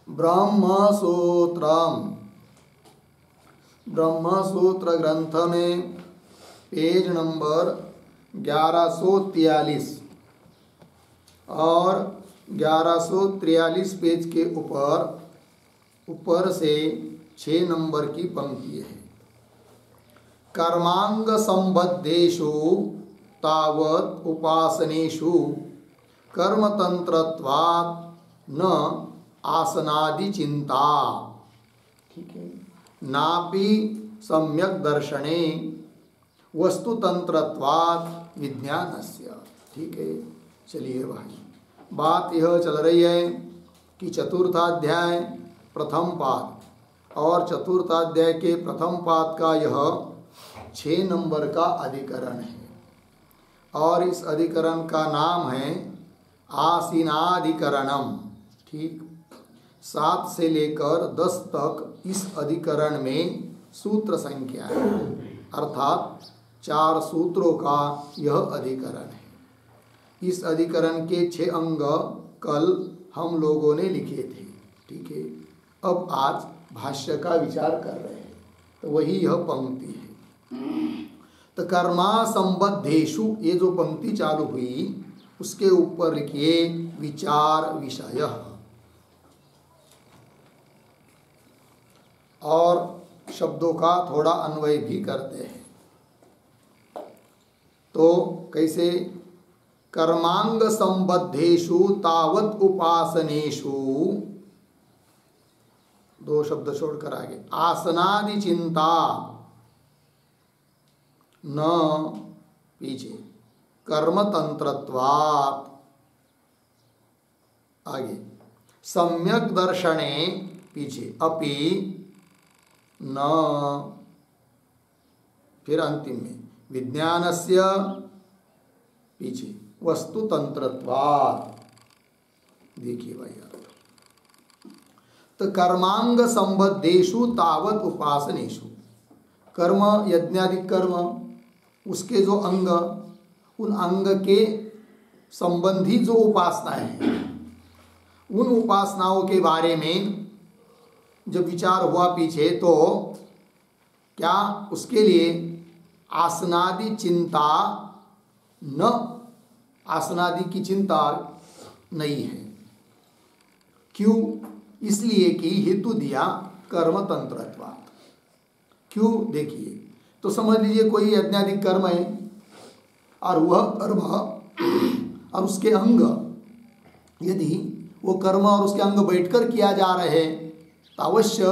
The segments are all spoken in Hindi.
ब्रह्मसूत्रम, ब्रह्मसूत्र ग्रंथ में पेज नंबर 1143 और 1143 पेज के ऊपर से 6 नंबर की पंक्ति है। कर्मांग संबद्धेषु तावत् उपासनेषु कर्मतंत्रत्वात् न आसनादि चिंता, ठीक है, नापि सम्यक दर्शने वस्तुतंत्रत्वात् विज्ञानस्य, ठीक है। चलिए भाई, बात यह चल रही है कि चतुर्थाध्याय प्रथम पाद और चतुर्थाध्याय के प्रथम पाद का यह 6 नंबर का अधिकरण है और इस अधिकरण का नाम है आसीनाधिकरणम, ठीक। 7 से लेकर 10 तक इस अधिकरण में सूत्र संख्या है, अर्थात 4 सूत्रों का यह अधिकरण है। इस अधिकरण के 6 अंग कल हम लोगों ने लिखे थे, ठीक है। अब आज भाष्य का विचार कर रहे हैं, तो वही यह पंक्ति है। तो कर्मा संबद्धेषु, ये जो पंक्ति चालू हुई उसके ऊपर लिखिए विचार विषय, और शब्दों का थोड़ा अन्वय भी करते हैं। तो कैसे? कर्मांग संबद्धेषु तावत् उपासनेषु, 2 शब्द छोड़कर आगे, आसनादि चिंता न, पीछे कर्मतंत्रत्वात्, आगे सम्यक दर्शने, पीछे अपि न, फिर अंतिम में विज्ञानस्य, पीछे वस्तुतंत्रत्वात्। देखिए भाई, तो कर्मांग संबद्धेषु तावत् उपासनेषु, कर्म यज्ञादि कर्म, उसके जो अंग, उन अंग के संबंधी जो उपासनाएं हैं, उन उपासनाओं के बारे में जब विचार हुआ पीछे, तो क्या उसके लिए आसनादि चिंता न, आसनादि की चिंता नहीं है। क्यों? इसलिए कि हेतु दिया कर्मतंत्रत्वात्। क्यों? देखिए, तो समझ लीजिए कोई यज्ञादि कर्म है और वह कर्म और उसके अंग, यदि वो कर्म और उसके अंग बैठकर किया जा रहे हैं, तो अवश्य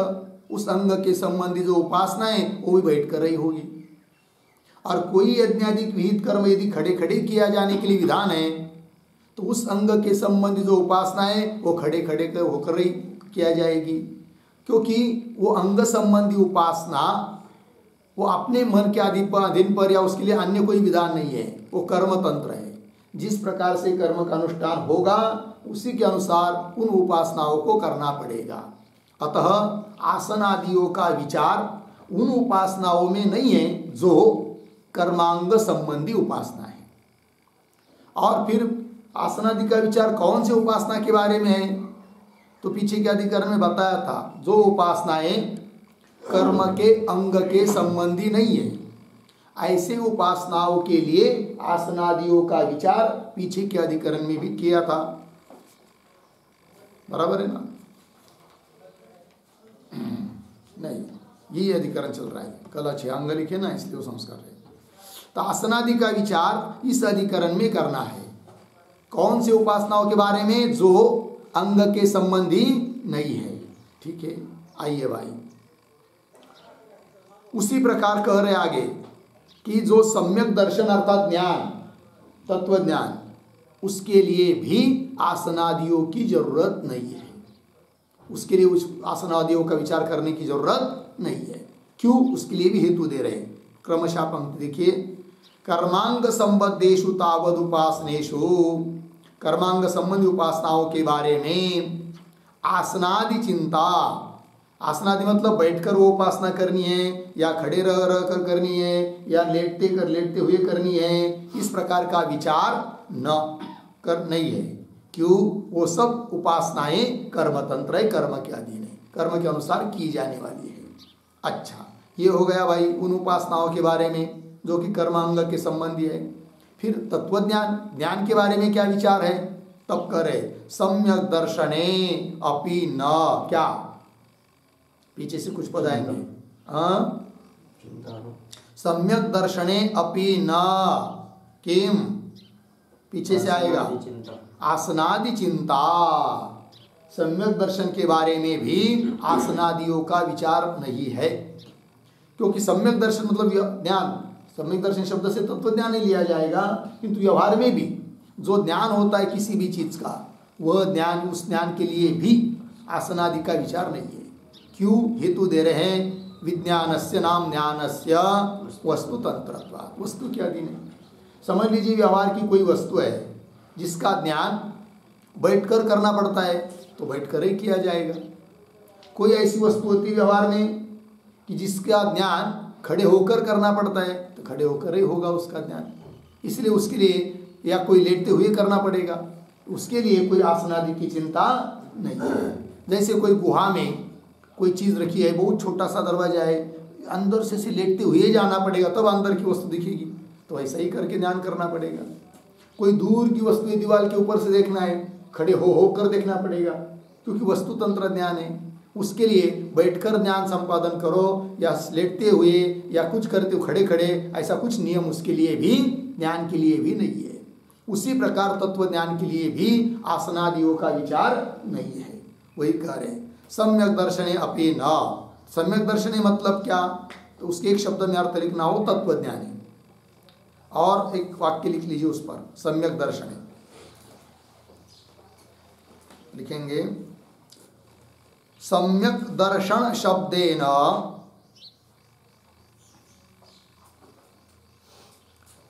उस अंग के संबंधी जो उपासना है वो भी बैठकर रही होगी। और कोई यज्ञादि विहित कर्म यदि खड़े खड़े किया जाने के लिए विधान है, तो उस अंग के संबंधी जो उपासना है वो खड़े खड़े होकर ही किया जाएगी, क्योंकि वो अंग संबंधी उपासना वो अपने मन के अधीन पर या उसके लिए अन्य कोई विधान नहीं है, वो कर्म तंत्र है। जिस प्रकार से कर्म का अनुष्ठान होगा उसी के अनुसार उन उपासनाओं को करना पड़ेगा। अतः आसन आदियों का विचार उन उपासनाओं में नहीं है जो कर्मांग संबंधी उपासना है। और फिर आसनादि का विचार कौन से उपासना के बारे में है? तो पीछे के अधिकरण में बताया था, जो उपासनाएं कर्म के अंग के संबंधी नहीं है, ऐसे उपासनाओं के लिए आसनादियों का विचार पीछे के अधिकरण में भी किया था। बराबर है ना? नहीं, यही अधिकरण चल रहा है, कल अच्छे अंग लिखे ना, इसलिए वो संस्कार है। तो आसनादि का विचार इस अधिकरण में करना है। कौन से उपासनाओं के बारे में? जो अंग के संबंधी नहीं है, ठीक है। आइए भाई, उसी प्रकार कह रहे आगे कि जो सम्यक दर्शन अर्थात ज्ञान, तत्व ज्ञान, उसके लिए भी आसनादियों की जरूरत नहीं है। उसके लिए उस आसनादियों का विचार करने की जरूरत नहीं है। क्यों? उसके लिए भी हेतु दे रहे हैं। क्रमशः पंक्ति देखिए, कर्मांग संबद्धेषु तावद उपासनेषु, कर्मांग संबंधी उपासनाओं के बारे में आसनादि चिंता, आसनादि मतलब बैठकर वो उपासना करनी है या खड़े रह कर करनी है या लेटते हुए करनी है, इस प्रकार का विचार नहीं है। क्यों? वो सब उपासनाएं कर्म तंत्र है, कर्म के अधीन है, कर्म के अनुसार की जाने वाली है। अच्छा, ये हो गया भाई उन उपासनाओं के बारे में जो कि कर्मांग के संबंधी है। फिर तत्वज्ञान, ज्ञान के बारे में क्या विचार है? तब करे सम्यक दर्शने अपि न, क्या पीछे से कुछ पद आएंगे, सम्यक दर्शने अपि न किम, पीछे से आएगा आसनादि चिंता। सम्यक दर्शन के बारे में भी आसनादियों का विचार नहीं है, क्योंकि सम्यक दर्शन मतलब ज्ञान, सम्यक दर्शन शब्द से तत्व ज्ञान नहीं लिया जाएगा, किंतु व्यवहार में भी जो ज्ञान होता है किसी भी चीज का, वह ज्ञान, उस ज्ञान के लिए भी आसनादि का विचार नहीं है। क्यों? हेतु दे रहे हैं, विज्ञानस्य नाम ज्ञानस्य वस्तु तंत्रत्वात्, वस्तु क्या अधीन है। समझ लीजिए व्यवहार की कोई वस्तु है जिसका ज्ञान बैठकर करना पड़ता है, तो बैठकर ही किया जाएगा। कोई ऐसी वस्तु होती है व्यवहार में कि जिसका ज्ञान खड़े होकर करना पड़ता है, तो खड़े होकर ही होगा उसका ज्ञान, इसलिए उसके लिए या कोई लेटते हुए करना पड़ेगा, उसके लिए कोई आसनादि की चिंता नहीं है। जैसे कोई गुहा में कोई चीज़ रखी है, बहुत छोटा सा दरवाजा है, अंदर से लेटते हुए जाना पड़ेगा तब अंदर की वस्तु दिखेगी, तो ऐसा ही करके ध्यान करना पड़ेगा। कोई दूर की वस्तु दीवार के ऊपर से देखना है, खड़े हो कर देखना पड़ेगा, क्योंकि वस्तु तंत्र ज्ञान है। उसके लिए बैठकर ज्ञान संपादन करो या लेटते हुए या कुछ करते हुए खड़े खड़े, ऐसा कुछ नियम उसके लिए भी, ज्ञान के लिए भी नहीं है। उसी प्रकार तत्व ज्ञान के लिए भी आसनादियों का विचार नहीं है। वही कह रहे सम्यक दर्शने अपि न। सम्यक दर्शने मतलब क्या? तो उसके एक शब्द में अर्थ लिखना हो तत्वज्ञानी, और एक वाक्य लिख लीजिए उस पर, सम्यक दर्शने लिखेंगे। सम्यक दर्शन शब्देन,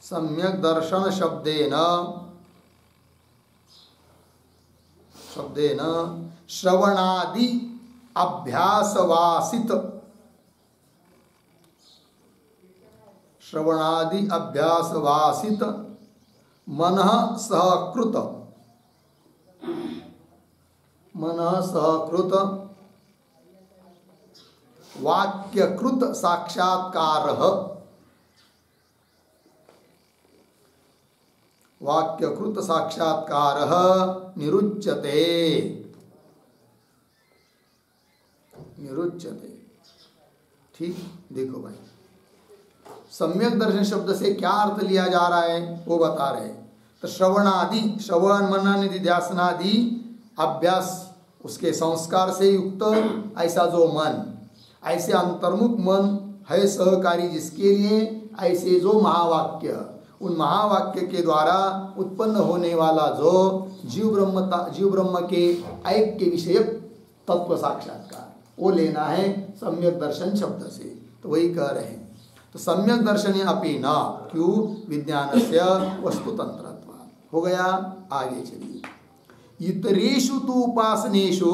सम्यक दर्शन शब्देन श्रवणादि अभ्यासवासित, श्रवणादि अभ्यासवासित मनः सहकृत, मनः सहकृत वाक्यकृत साक्षात्कारः, वाक्यकृत साक्षात्कारः निरुच्यते, निरुच्यते। ठीक, देखो भाई सम्यक दर्शन शब्द से क्या अर्थ लिया जा रहा है वो बता रहे। तो श्रवणादि, श्रवण मनन निधिध्यासनादि अभ्यास, उसके संस्कार से युक्त ऐसा जो मन, ऐसे अंतर्मुख मन है सहकारी जिसके लिए, ऐसे जो महावाक्य, उन महावाक्य के द्वारा उत्पन्न होने वाला जो जीव ब्रह्म के ऐक्य विषयक तत्व साक्षात्कार, वो लेना है सम्यक दर्शन शब्द से। तो वही कह रहे हैं। तो सम्यक दर्शने अपि न, क्यों? विज्ञानस्य वस्तुतंत्रत्वात्। हो गया, आगे चलिए। इतरेषु तु उपासनेषु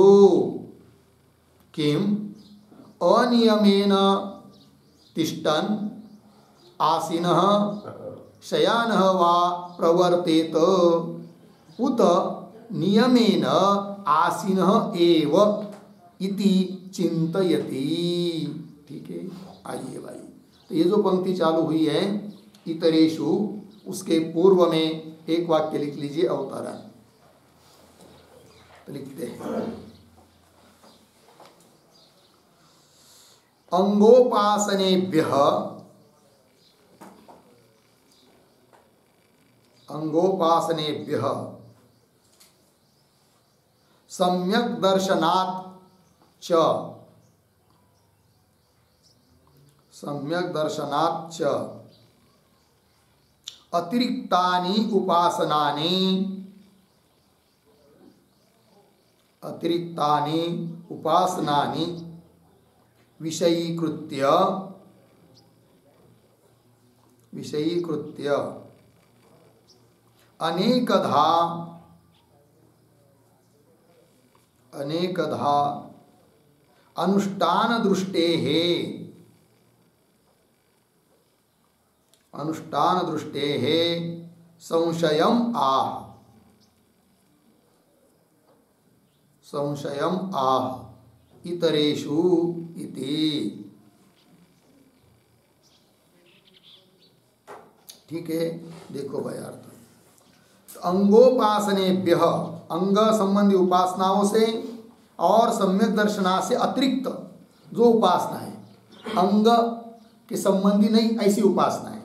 किम अनियमेन तिष्ठन् आसीनः शयानः वा प्रवर्तेत उत नियमेन आसीनः एव इति चिंतयति। ठीक है, आइए भाई, तो ये जो पंक्ति चालू हुई है इतरेषु, उसके पूर्व में एक वाक्य लिख लीजिए अवतरण। तो लिखते हैं अंगोपासनेभ्यः, अंगोपासनेभ्यः सम्यक दर्शनात् च, सम्यक दर्शनात् च अतिरिक्तानि उपासनानि, अतिरिक्तानि उपासनानि विषयीकृत्य, विषयीकृत्य अनेकधा, अनेकधा अनुष्ठान दृष्टेः, अनुष्ठान दृष्टेः संशयम् आह, संशयम आह इतरेषु इति। ठीक है, देखो भाई अर्थ। अंगोपासनेभ्य, अंग संबंधी उपासनाओं से और सम्यक दर्शना से अतिरिक्त जो उपासना है, अंग के संबंधी नहीं ऐसी उपासना है।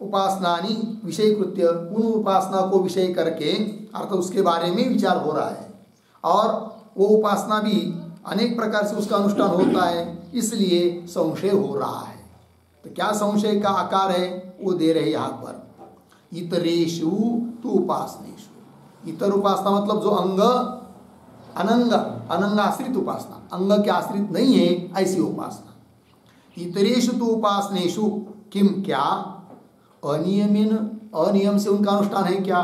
उपासनानी विषय कृत्य, उन उपासना को विषय करके अर्थ उसके बारे में विचार हो रहा है, और वो उपासना भी अनेक प्रकार से उसका अनुष्ठान होता है, इसलिए संशय हो रहा है। तो क्या संशय का आकार है वो दे रहे यहाँ पर, इतरेषु तु उपासनेषु। इतर उपासना मतलब जो अंग अनंग, अनंग आश्रित उपासना, अंग के आश्रित नहीं है ऐसी उपासना। इतरेषु तु उपासनेषु किम, क्या, अनियमेन, अनियम से उनका अनुष्ठान है क्या।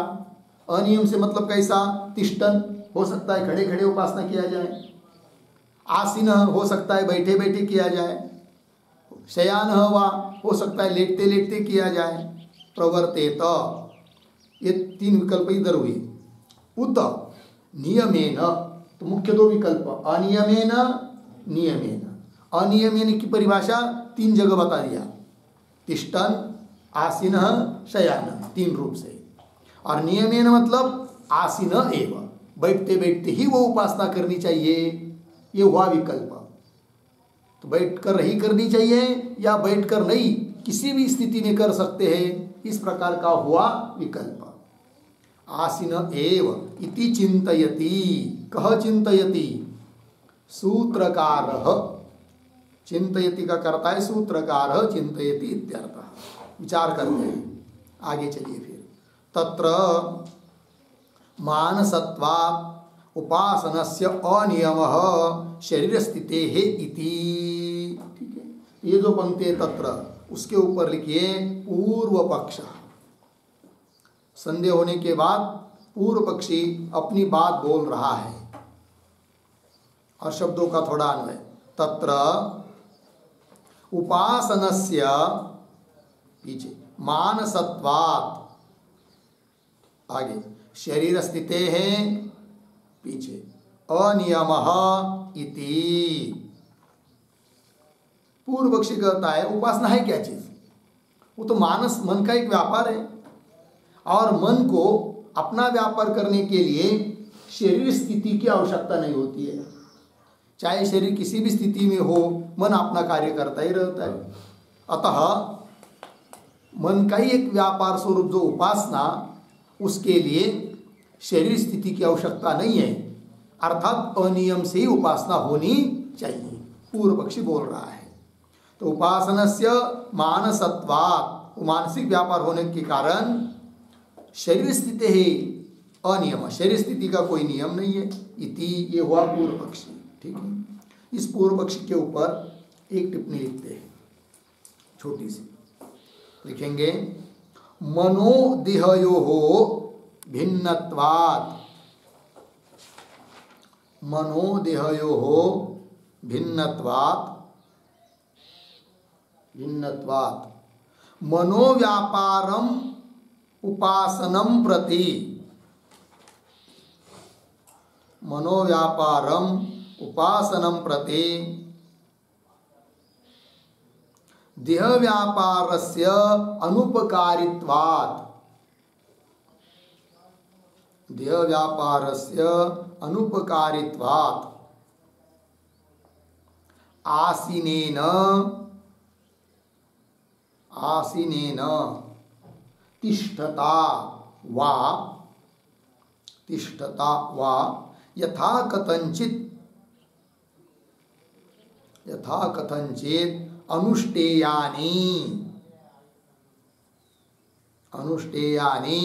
अनियम से मतलब कैसा, तिष्ठन हो सकता है खड़े खड़े उपासना किया जाए, आसीन हो सकता है बैठे बैठे किया जाए, शयान वा हो सकता है लेटते लेटते किया जाए, प्रवर्तेत, ये तीन विकल्प इधर हुए। उत नियमेन, तो मुख्य दो विकल्प अनियमेन नियमेन। अनियमेन की परिभाषा तीन जगह बता दिया, तिष्ठन, आसीन, शयान, तीन रूप से। और नियमेन मतलब आसीन एव, बैठते बैठते ही वो उपासना करनी चाहिए, ये हुआ विकल्प। तो बैठकर ही करनी चाहिए या बैठकर नहीं, किसी भी स्थिति में कर सकते हैं, इस प्रकार का हुआ विकल्प। आसीन एव इति चिंतयति, कह चिंतयति, सूत्रकारः, चिंतयति का करता है सूत्रकारः, चिंतयति इत्यर्थः, विचार करते हैं। आगे चलिए फिर, तत्र मानसत्वात् उपासनस्य अनियमः शरीर स्थितेः इति। ठीक है, ये जो पंक्ति है तत्र, उसके ऊपर लिखिए पूर्व पक्ष। संदेह होने के बाद पूर्व पक्षी अपनी बात बोल रहा है, और शब्दों का थोड़ा अन्वय। तत्र उपासनस्य, पीछे मानसत्वात्, आगे शरीर स्थिते हैं, पीछे अनियमः इति। पूर्व पक्षी कहता है उपासना है क्या चीज, वो तो मानस, मन का एक व्यापार है, और मन को अपना व्यापार करने के लिए शरीर स्थिति की आवश्यकता नहीं होती है। चाहे शरीर किसी भी स्थिति में हो, मन अपना कार्य करता ही रहता है। अतः मन का ही एक व्यापार स्वरूप जो उपासना, उसके लिए शरीर स्थिति की आवश्यकता नहीं है, अर्थात अनियम से ही उपासना होनी चाहिए, पूर्व पक्षी बोल रहा है। तो उपासनस्य मानसत्वात्, मानसिक व्यापार होने के कारण शरीर स्थिति है अनियम, शरीर स्थिति का कोई नियम नहीं है, इति, ये हुआ पूर्व पक्षी। ठीक है, इस पूर्व पक्षी के ऊपर एक टिप्पणी लिखते हैं, छोटी सी लिखेंगे, मनोदेहयोः भिन्नत्वात्, मनोदेहयोः भिन्नत्वात्, भिन्नत्वात् मनोव्यापारम उपासनम प्रति, मनोव्यापारम उपासनम प्रति देह व्यापारस्य अनुपकारित्वात्, देह व्यापारस्य अनुपकारित्वात् आसीनेन, आसीनेन तिष्ठता वा, तिष्ठता वा यथा कथंचित, यथा कथंचित अनुष्ठेयानि, अनुष्ठेयानि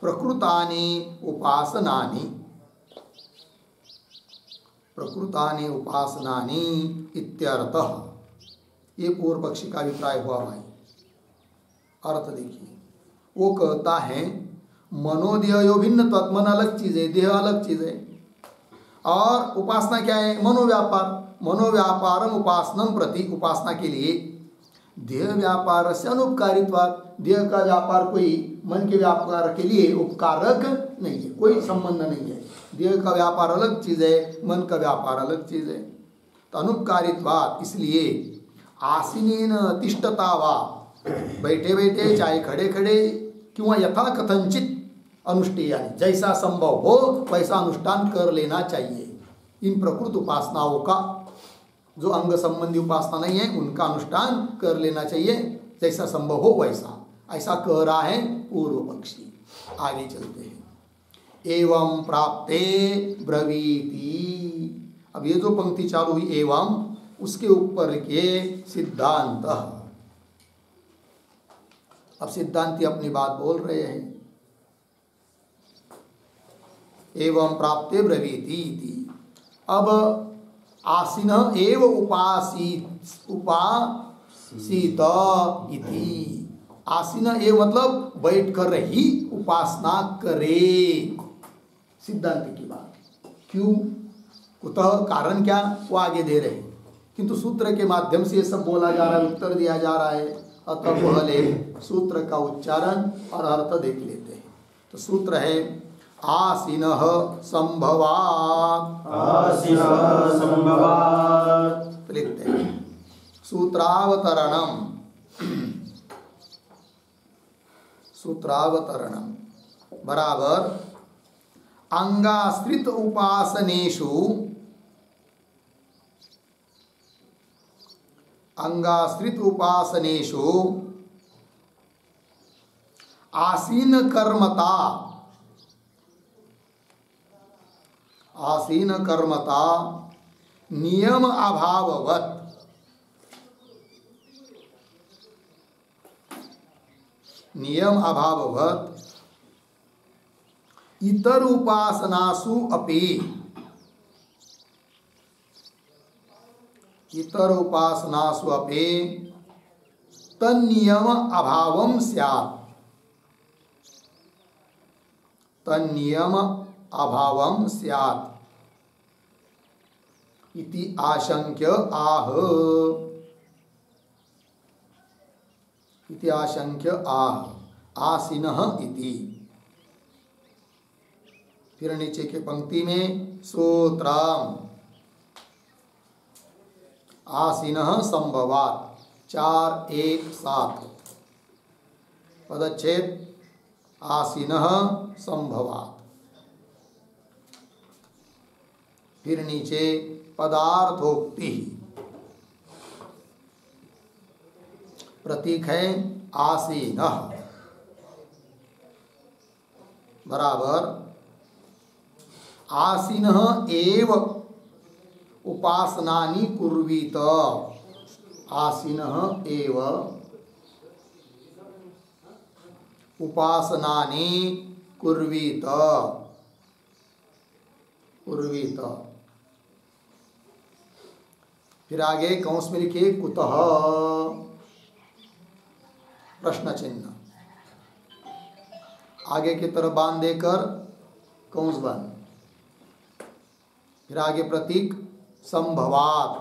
प्रकृतानि उपासनानि, प्रकृतानि उपासनानि इत्यर्थः। ये पूर्व पक्षी का अभिप्राय हुआ भाई। अर्थ देखिए, वो कहता है मनोदेहयो भिन्न तत्, मन अलग चीज है, देह अलग चीज है, और उपासना क्या है, मनोव्यापार, मनोव्यापारम उपासनम प्रति, उपासना के लिए देह व्यापार से अनुपकारित्वात्, देह का व्यापार कोई मन के व्यापार के लिए उपकारक नहीं है, कोई संबंध नहीं है। देह का व्यापार अलग चीज़ है, मन का व्यापार अलग चीज़ है। तो अनुपकारित्वात्, इसलिए आसीनेन तिष्ठता वा, बैठे बैठे चाहे खड़े खड़े क्यों यथा कथनचित अनुष्ठेयानि, जैसा संभव हो वैसा अनुष्ठान कर लेना चाहिए। इन प्रकृत उपासनाओं का, जो अंग संबंधी उपासना नहीं है उनका अनुष्ठान कर लेना चाहिए, जैसा संभव हो वैसा। ऐसा कह रहा है पूर्व पक्षी। आगे चलते हैं। एवं प्राप्ते ब्रवीति। अब ये जो पंक्ति चालू हुई एवं, उसके ऊपर के सिद्धांत। अब सिद्धांती अपनी बात बोल रहे हैं। एवं प्राप्ते ब्रवीति। अब आसीन एव उपासित इति। आसीन एव मतलब बैठ कर ही उपासना करे, सिद्धांत की बात। क्यों, कुतः, कारण क्या, वो आगे दे रहे हैं। किंतु सूत्र के माध्यम से ये सब बोला जा रहा है, उत्तर दिया जा रहा है। अतः पहले सूत्र का उच्चारण और अर्थ देख लेते हैं। तो सूत्र है आसीनः संभवात्। आसीनः संभवात्। लिखते हैं सूत्रावतरणम। सूत्रावतरणम बराबर अंगाश्रित उपासनेषु, अंगाश्रित उपासनेषु आसीन कर्मता, आसीन कर्मता नियम अभाववत्, नियम अभाववत् इतर उपासनासु अपि, इतर उपासनासु अपि तन्नियम अभावं स्यात्, तन्नियम अभावं स्यात् इति आशंक्य आह, इति आशंक्य आह। आसीनः इति। फिर नीचे के पंक्ति में सूत्रम आसीनः संभवात् 4-1-7 पदच्छेद आसीनः संभवात्। फिर नीचे पदार्थोक्ति, प्रतीक है आसीनः बराबर आसीनः एव उपासनानि कुर्वीत। आसीनः एव उपासनानि कुर्वीत, कुर्वीत। फिर आगे कौंस में लिखिए कुतः, प्रश्न चिन्ह आगे की तरफ बांध देकर कौंस बंद। फिर आगे प्रतीक संभवात्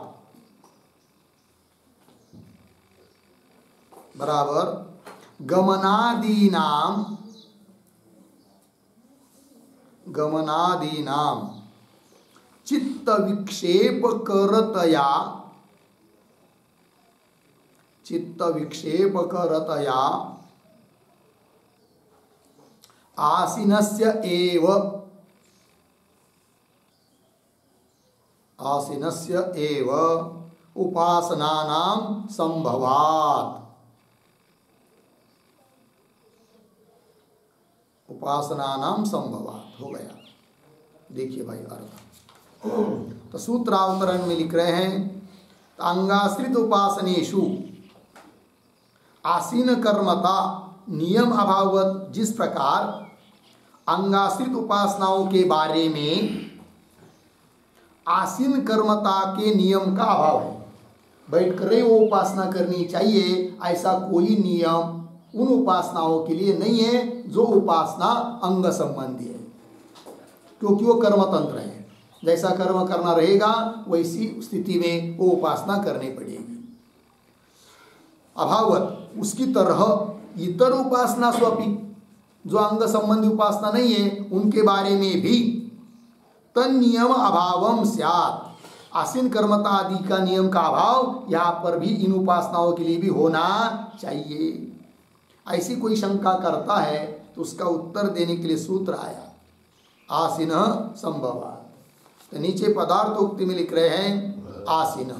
बराबर गमनादीनाम, गमनादीनाम चित्त विक्षेप करतया, चित्त विक्षेप करतया आसीनस्य एव, आसीनस्य एव उपासनानां संभवात्, उपासनानां संभवात् हो गया। देखिए भाई अर्थ। तो सूत्रावतरण में लिख रहे हैं अंगाश्रित उपासनेषु आसीन कर्मता नियम अभाववत्, जिस प्रकार अंगाश्रित उपासनाओं के बारे में आसीन कर्मता के नियम का अभाव है, बैठ कर वो उपासना करनी चाहिए, ऐसा कोई नियम उन उपासनाओं के लिए नहीं है जो उपासना अंग संबंधी है, क्योंकि वो कर्म तंत्र है। जैसा कर्म करना रहेगा वैसी स्थिति में वो उपासना करनी पड़ेगी। अभावत उसकी तरह इतर उपासना स्वपी, जो अंग संबंधी उपासना नहीं है उनके बारे में भी तन्नियम अभावम स्यात्, आसीन कर्मता आदि का नियम का अभाव यहाँ पर भी इन उपासनाओं के लिए भी होना चाहिए। ऐसी कोई शंका करता है तो उसका उत्तर देने के लिए सूत्र आया आसीन संभवात्। तो नीचे पदार्थोक्ति में लिख रहे हैं आसीन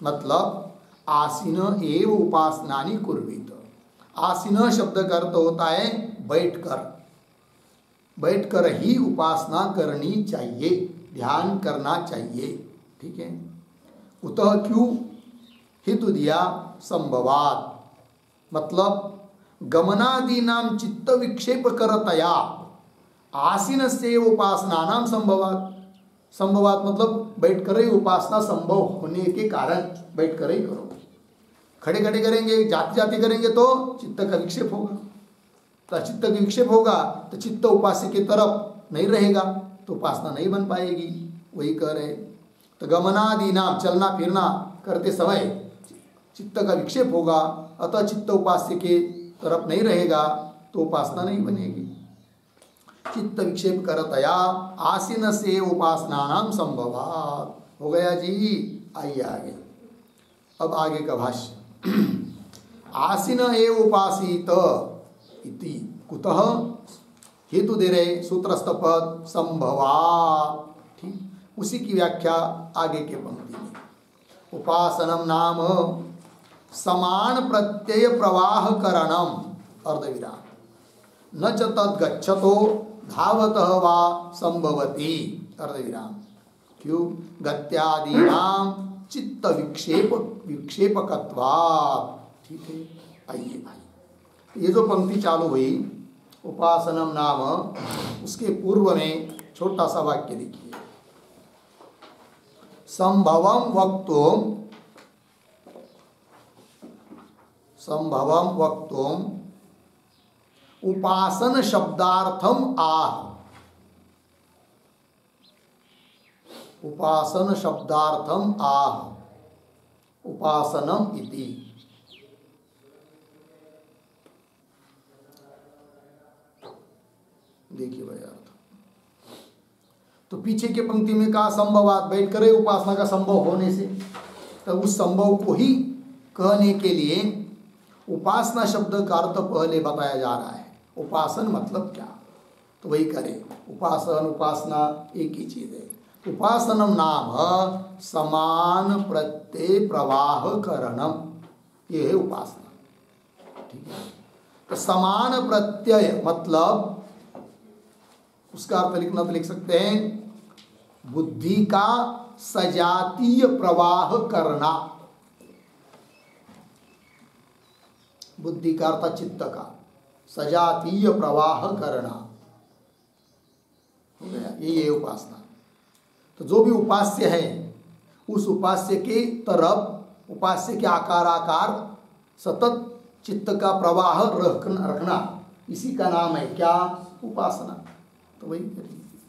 मतलब आसीन एव उपासनानि कुर्वीत। आसीन शब्द का अर्थ होता है बैठकर, बैठकर ही उपासना करनी चाहिए, ध्यान करना चाहिए। ठीक है, उतः क्यों हेतु दिया संभवात्, मतलब गमनादि नाम चित्त विक्षेप करतया आसीन से उपासना नाम संभवात्। संभवात् मतलब बैठ कर ही उपासना संभव होने के कारण बैठ कर ही करो। खड़े खड़े करेंगे, जाते जाते करेंगे तो चित्त का विक्षेप होगा, तो चित्त का विक्षेप होगा तो चित्त उपास्य की तरफ नहीं रहेगा तो उपासना नहीं बन पाएगी। वही कह रहे, तो गमनादि नाम चलना फिरना करते समय चित्त का विक्षेप होगा, अतः चित्त उपास्य के तरफ नहीं रहेगा तो उपासना नहीं बनेगी। चित्त विक्षेप करतया आसीन से उपासना नाम संभवात्। हो गया जी, आइए आगे। अब आगे का भाष्य आसीन एव उपासित इति कुतः हेतु दे रहे सूत्रस्थ पद संभवात्। ठीक, उसी की व्याख्या आगे के पंक्ति में। उपासनम नाम समान प्रत्यय प्रवाह करणम अर्धविराम न च तद गच्छतो धावतः वा संभवति अर्धविराम। क्यों? गत्यादीनाम चित्त विक्षेपकत्वात्। ठीक है, आइए भाई, ये जो पंक्ति चालू हुई उपासनम नाम, उसके पूर्व में छोटा सा वाक्य लिखिए। संभवम वक्तुम उपासन शब्दार्थम आह। उपासन शब्दार्थम आह उपासनम इति। देखिए भाई अर्थ, तो पीछे के पंक्ति में कहा संभवात, बैठ कर उपासना का संभव होने से, तो उस संभव को ही कहने के लिए उपासना शब्द का अर्थ पहले बताया जा रहा है। उपासन मतलब क्या, तो वही करें। उपासन उपासना एक ही चीज है। उपासनम नाम समान प्रत्यय प्रवाह करणम, ये है उपासना। ठीक है, तो समान प्रत्यय मतलब उसका अर्थ लिखना तो लिख सकते हैं बुद्धि का सजातीय प्रवाह करना। बुद्धि का अर्थ चित्त का सजातीय प्रवाह करना, हो गया, ये उपासना। तो जो भी उपास्य है उस उपास्य के तरफ, उपास्य के आकार सतत चित्त का प्रवाह रखना, इसी का नाम है क्या? उपासना। तो वही करेंगे।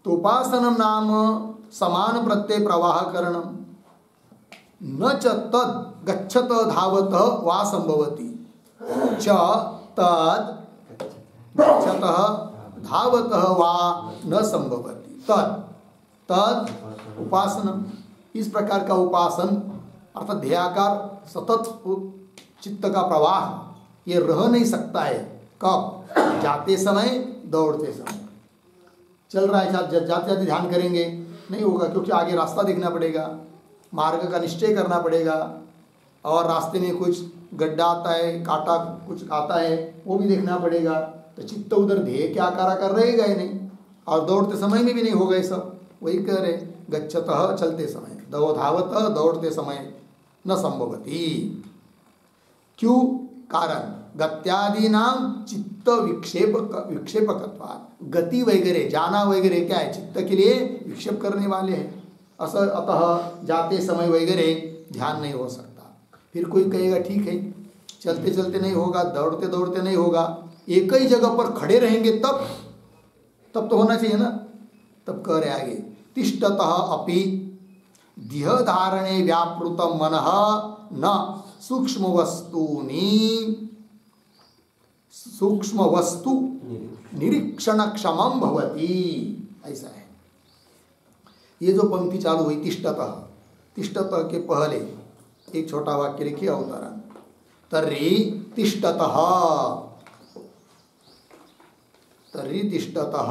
तो उपासनम नाम समान प्रत्यय प्रवाह करणम न च तद गच्छत धावत वा संभवति च तद गच्छत धावत वा न संभवति। तद उपासना, इस प्रकार का उपासन अर्थात ध्येयाकार सतत चित्त का प्रवाह ये रह नहीं सकता है। कब? जाते समय, दौड़ते समय। चल रहा है, जाते जाते ध्यान करेंगे नहीं होगा, क्योंकि आगे रास्ता देखना पड़ेगा, मार्ग का निश्चय करना पड़ेगा, और रास्ते में कुछ गड्ढा आता है, कांटा कुछ आता है, वो भी देखना पड़ेगा। तो चित्त उधर ध्येय के आकार कर रहेगा ही नहीं, और दौड़ते समय में भी नहीं होगा ये सब। वही कह रहे गच्छतः चलते समय, धावतः दौड़ते समय न संभवती। क्यों? कारण गत्यादि नाम चित्त विक्षेपकत्वात्। गति वगैरह, जाना वगैरह क्या है? चित्त के लिए विक्षेप करने वाले हैं। अतः जाते समय वगैरह ध्यान नहीं हो सकता। फिर कोई कहेगा ठीक है चलते चलते नहीं होगा, दौड़ते दौड़ते नहीं होगा, एक ही जगह पर खड़े रहेंगे तब तो होना चाहिए ना। तब कह रहे आगे तिष्ठतः अपि देह धारणे व्यापृतम मनः न सूक्ष्म वस्तूनि सूक्ष्म वस्तु निरीक्षण क्षमम भवति, ऐसा है। ये जो पंक्ति चालू हुई तिष्ठतः, तिष्ठतः के पहले एक छोटा वाक्य लिखिए अवतरण, तर्हि तिष्ठतः, तर्हि तिष्ठतः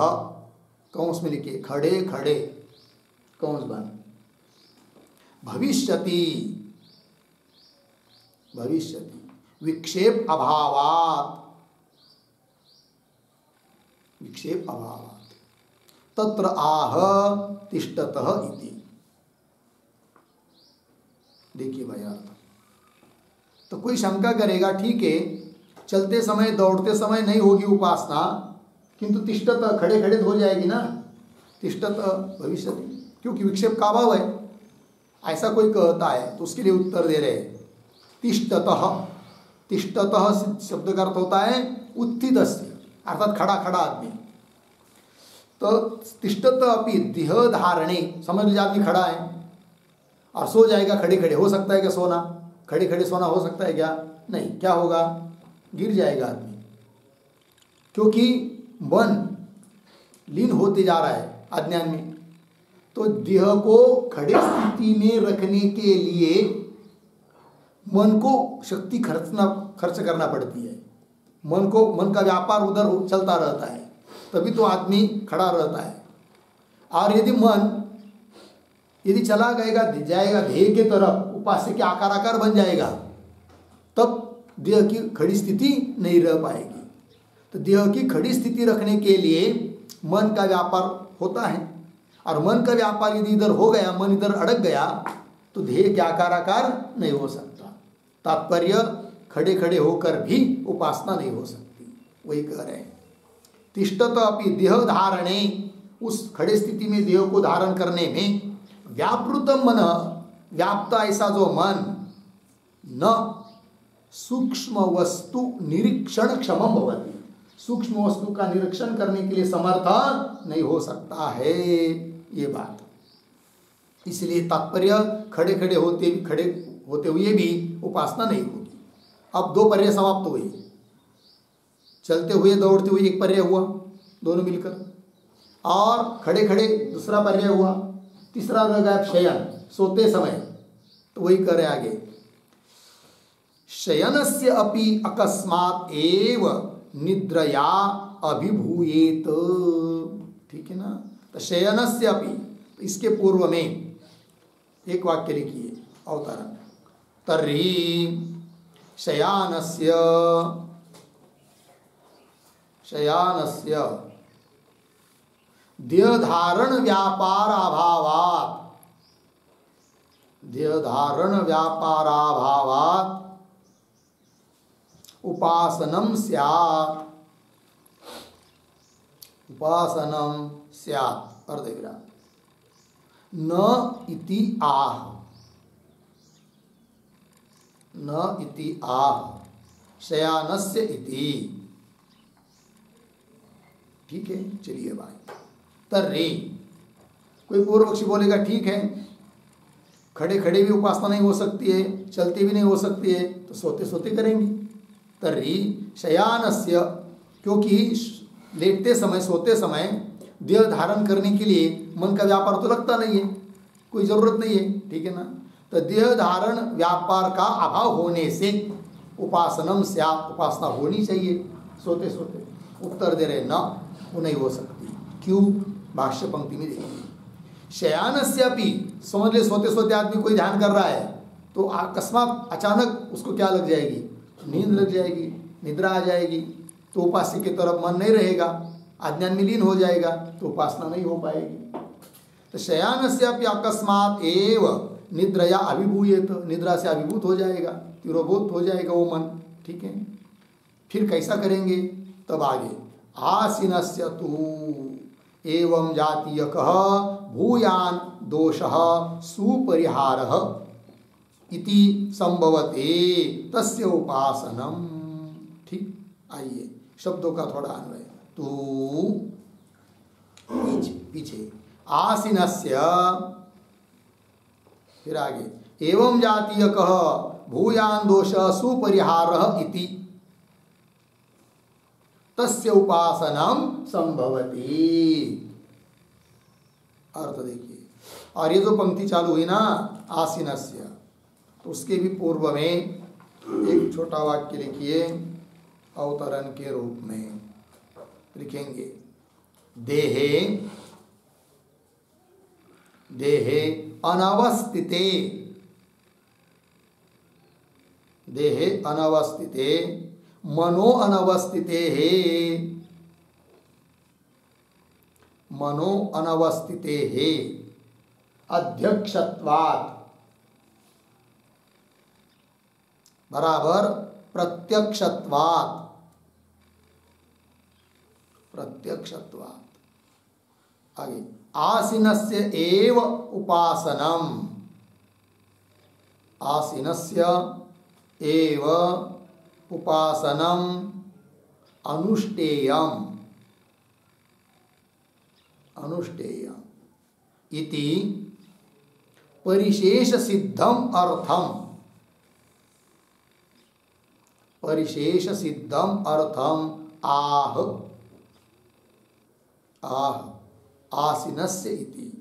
कौंस में लिखिए खड़े खड़े कौंस बन, भविष्यति, भविष्यति विक्षेप अभावात्, विक्षेप अभावात् तत्र आह तिष्ठतः इति। देखिए भाई अर्थ, तो कोई शंका करेगा ठीक है चलते समय दौड़ते समय नहीं होगी उपासना, किंतु तिष्ठतः खड़े खड़े हो जाएगी ना, तिष्ठतः भविष्यति, क्योंकि विक्षेप का अभाव है, ऐसा कोई कहता है तो उसके लिए उत्तर दे रहे तिष्ठतः। तिष्ठतः शब्द का अर्थ होता है उत्थित अस्ति, अर्थात खड़ा खड़ा आदमी। तो तिष्ठतः अपि देह धारणे, समझ लीजिए आदमी खड़ा है और सो जाएगा खड़े खड़े, हो सकता है क्या सोना, खड़े खड़े सोना हो सकता है क्या, नहीं, क्या होगा, गिर जाएगा आदमी, क्योंकि मन लीन होते जा रहा है अज्ञान में। तो देह को खड़े स्थिति में रखने के लिए मन को शक्ति खर्च करना पड़ती है, मन का व्यापार उधर चलता रहता है, तभी तो आदमी खड़ा रहता है। और यदि चला जाएगा ध्येय के तरफ, उपास्य के आकार बन जाएगा, तब देह की खड़ी स्थिति नहीं रह पाएगी। तो देह की खड़ी स्थिति रखने के लिए मन का व्यापार होता है, और मन का व्यापार यदि इधर हो गया, मन इधर अड़क गया, तो ध्येय के आकार नहीं हो सकता। तात्पर्य खड़े खड़े होकर भी उपासना नहीं हो सकती, वही कह रहे हैं। तिष्ठत अपि देह धारणे, उस खड़े स्थिति में देह को धारण करने में, व्यापृतम मन, व्याप्त ऐसा जो मन, न सूक्ष्म वस्तु निरीक्षण क्षमम भवति, सूक्ष्म वस्तु का निरीक्षण करने के लिए समर्थ नहीं हो सकता है, ये बात। इसलिए तात्पर्य खड़े खड़े होते हुए भी उपासना नहीं होगी। अब दो पर्याय समाप्त हुई, चलते हुए दौड़ते हुए एक पर्याय हुआ दोनों मिलकर, और खड़े खड़े दूसरा पर्याय हुआ, तीसरा रह गया शयन, सोते समय। तो वही करे आगे, शयनस्य अपि अकस्मात् एव निद्रया अभिभूयेत, ठीक है ना। तो शयनस्य अपि, तो इसके पूर्व में एक वाक्य लिखिए अवतरण, तर्हि शयानस्य देहधारण व्यापाराभावात्, देहधारण व्यापाराभावात् उपासनं स्यात्, उपासनं स्यात् अर्धविराम, न इति आह, न इति आह, शयानस्य इति। ठीक है, चलिए भाई। तर्हि, कोई पूर्व पक्षी बोलेगा ठीक है, खड़े खड़े भी उपासना नहीं हो सकती है, चलते भी नहीं हो सकती है, तो सोते सोते करेंगे। तर्हि शयानस्य, क्योंकि लेटते समय सोते समय देह धारण करने के लिए मन का व्यापार तो लगता नहीं है, कोई जरूरत नहीं है, ठीक है ना। तो देह धारण व्यापार का अभाव होने से उपासनम स्यात्, उपासना होनी चाहिए सोते सोते। उत्तर दे रहे न, वो नहीं हो सकती। क्यों? भाष्य पंक्ति में देखिए, शयानस्यापि, समझ ले सोते सोते आदमी कोई ध्यान कर रहा है, तो अकस्मात अचानक उसको क्या लग जाएगी, नींद लग जाएगी, निद्रा आ जाएगी, तो उपास्य की तरफ मन नहीं रहेगा, अज्ञान में लीन हो जाएगा, तो उपासना नहीं हो पाएगी। तो शयानस्यापि अकस्मात एव निद्रया अभिभूयेत, निद्रा से अभिभूत हो जाएगा, तिरोभूत हो जाएगा वो मन, ठीक है। फिर कैसा करेंगे? तब आगे, आसीनस्य तु एवं जातीयकः भूयान दोषः सुपरिहारः इति संभवते तस्य उपासनम। ठीक, आइए शब्दों का थोड़ा अन्वय। तू पीछे आसीनस्य, फिर आगे एवं जातीयकः भूयान दोषः सुपरिहारः इति, तस्य उपासनम संभवती। अर्थ देखिए, और ये जो पंक्ति चालू हुई ना आसीनस्य, तो उसके भी पूर्व में एक छोटा वाक्य लिखिए अवतरण के रूप में लिखेंगे, देहे देहे अनवस्थिते, देहे अनवस्थिते मनो अनवस्थिते है, मनो अनवस्थिते है अध्यक्षत्वात् बराबर प्रत्यक्षत्वात्, प्रत्यक्षत्वात्। आगे आसीनस्य एव उपासनम, आसीनस्य एव उपासनम अनुष्ठेयम, अनुष्ठेयम इति परिशेष सिद्धम अर्थम, परिशेष सिद्धम अर्थम आह, आह आसीनस्य इति।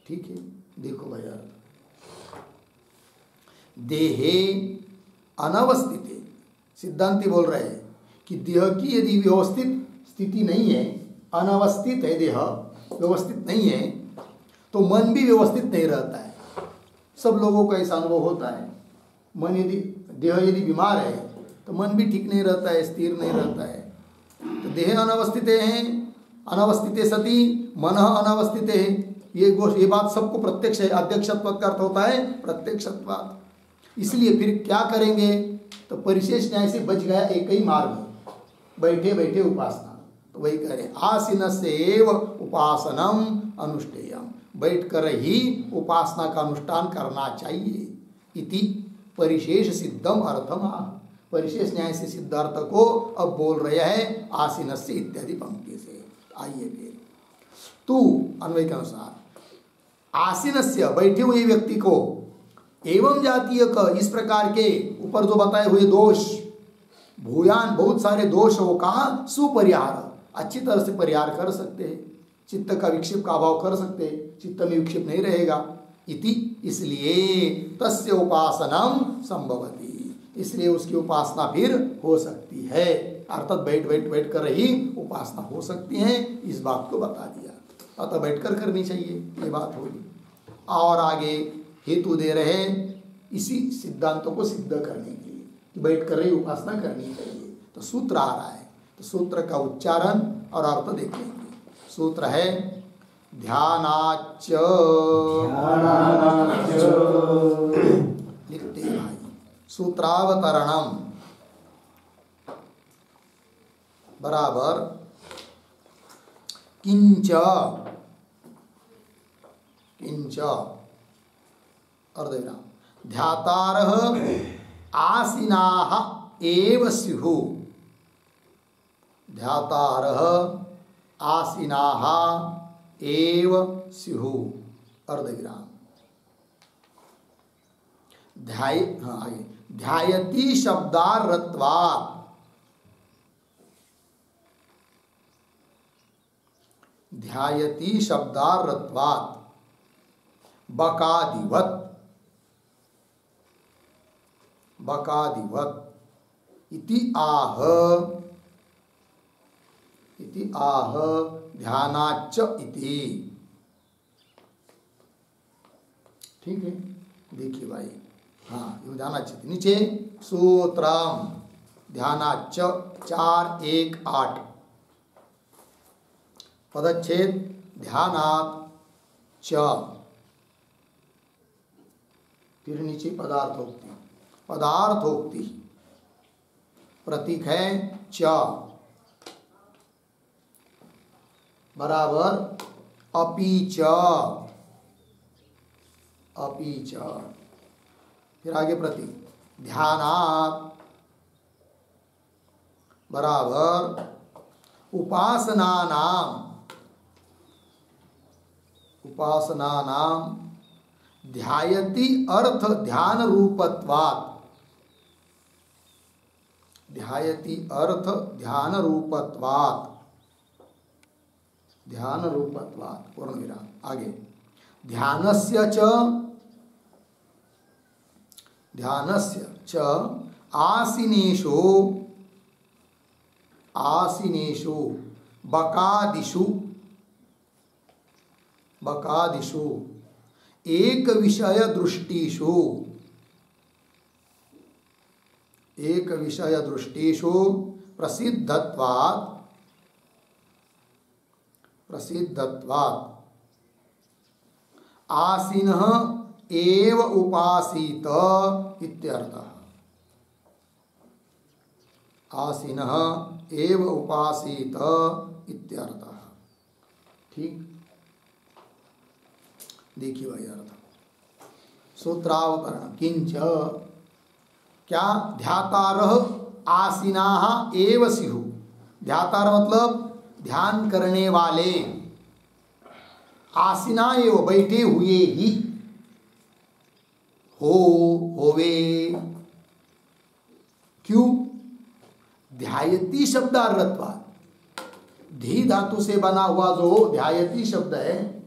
ठीक है, देखो भैया, देहे अनवस्थित, सिद्धांति बोल रहे हैं कि देह की यदि व्यवस्थित स्थिति नहीं है, अनवस्थित है देह, व्यवस्थित नहीं है, तो मन भी व्यवस्थित नहीं रहता है। सब लोगों का ऐसा अनुभव होता है। मन यदि देह यदि बीमार है तो मन भी ठीक नहीं रहता है, स्थिर नहीं रहता है। तो देह अनवस्थित हैं, अनवस्थित सती मन अनवस्थित है, ये बात सबको प्रत्यक्ष है। अध्यक्षत्व का अर्थ होता है प्रत्यक्षत्व। इसलिए फिर क्या करेंगे, तो परिशेष न्याय से बच गया एक ही मार्ग, बैठे बैठे उपासना। तो वही कह रहे आसीनस्य एव उपासनम अनुष्ठेयम, बैठ कर ही उपासना का अनुष्ठान करना चाहिए। इति परिशेष सिद्धम अर्थम, परिशेष न्याय से सिद्धार्थ को अब बोल रहे हैं आसीनस्य इत्यादि पंक्ति से। आइए फिर तू अन्वय के अनुसार आसीनस्य बैठे हुए व्यक्ति को एवं जातीय का इस प्रकार के ऊपर जो बताए हुए दोष भूयान बहुत सारे दोष हो कहा सुपरिहार, अच्छी तरह से परिहार कर सकते हैं। चित्त का विक्षेप का अभाव कर सकते हैं, चित्त में विक्षेप नहीं रहेगा। इति इसलिए तस्य उपासनम संभवती, इसलिए उसकी उपासना फिर हो सकती है। अर्थात बैठ बैठ बैठ कर ही उपासना हो सकती है, इस बात को बता दिया। अतः बैठकर करनी चाहिए, ये बात होगी। और आगे हेतु दे रहे इसी सिद्धांतों को सिद्ध करने के लिए कि बैठ कर ही उपासना करनी चाहिए। तो सूत्र आ रहा है, तो सूत्र का उच्चारण और अर्थ देखेंगे। सूत्र है ध्यानाच्च, लिखते हैं भाई, सूत्रावतरणम बराबर किंच, किंच अर्धविराम ध्यातारः आसीनाः एव स्युः, ध्यातारः आसीनाः एव स्युः अर्धविराम। ध्यायति शब्दार्थत्वात्, ध्यायति शब्दार्थत्वात् बकादिवत्, बकादिवत् इति आह, इति आह ध्यानाच्च इति। ठीक है, देखिए भाई, हाँ ये ध्यानाच्च नीचे सूत्रम ध्यानाच्च 4-1-8 पदच्छेद ध्यानात् च, फिर नीचे पदार्थोक्ति, पदार्थोक्ति प्रतीक है च बराबर अपि च, अपि च, फिर आगे प्रतीक ध्यानात् बराबर उपासनानाम, उपासनानाम ध्यायति अर्थ ध्यान रूपत्वात्, ध्यायति अर्थ ध्यान रूपत्वात्, ध्यान रूपत्वात् पूर्ण विराम। आगे ध्यानस्य च आसीनेषु बकादिषु एक विषय दृष्टिषु प्रसिद्धत्वात् आसीनः एव उपासीत इत्यर्थः। आसीनः एव उपासीत इत्यर्थः। ठीक, देखिए भाई अर्थ सूत्रावतरण। किंच क्या ध्यातारः आसीनाः एव स्युः। ध्यातार मतलब ध्यान करने वाले, आसीना एव बैठे हुए ही, होवे। क्यों? ध्यायती शब्दार्थत्वात्, धी धातु से बना हुआ जो ध्यायती शब्द है,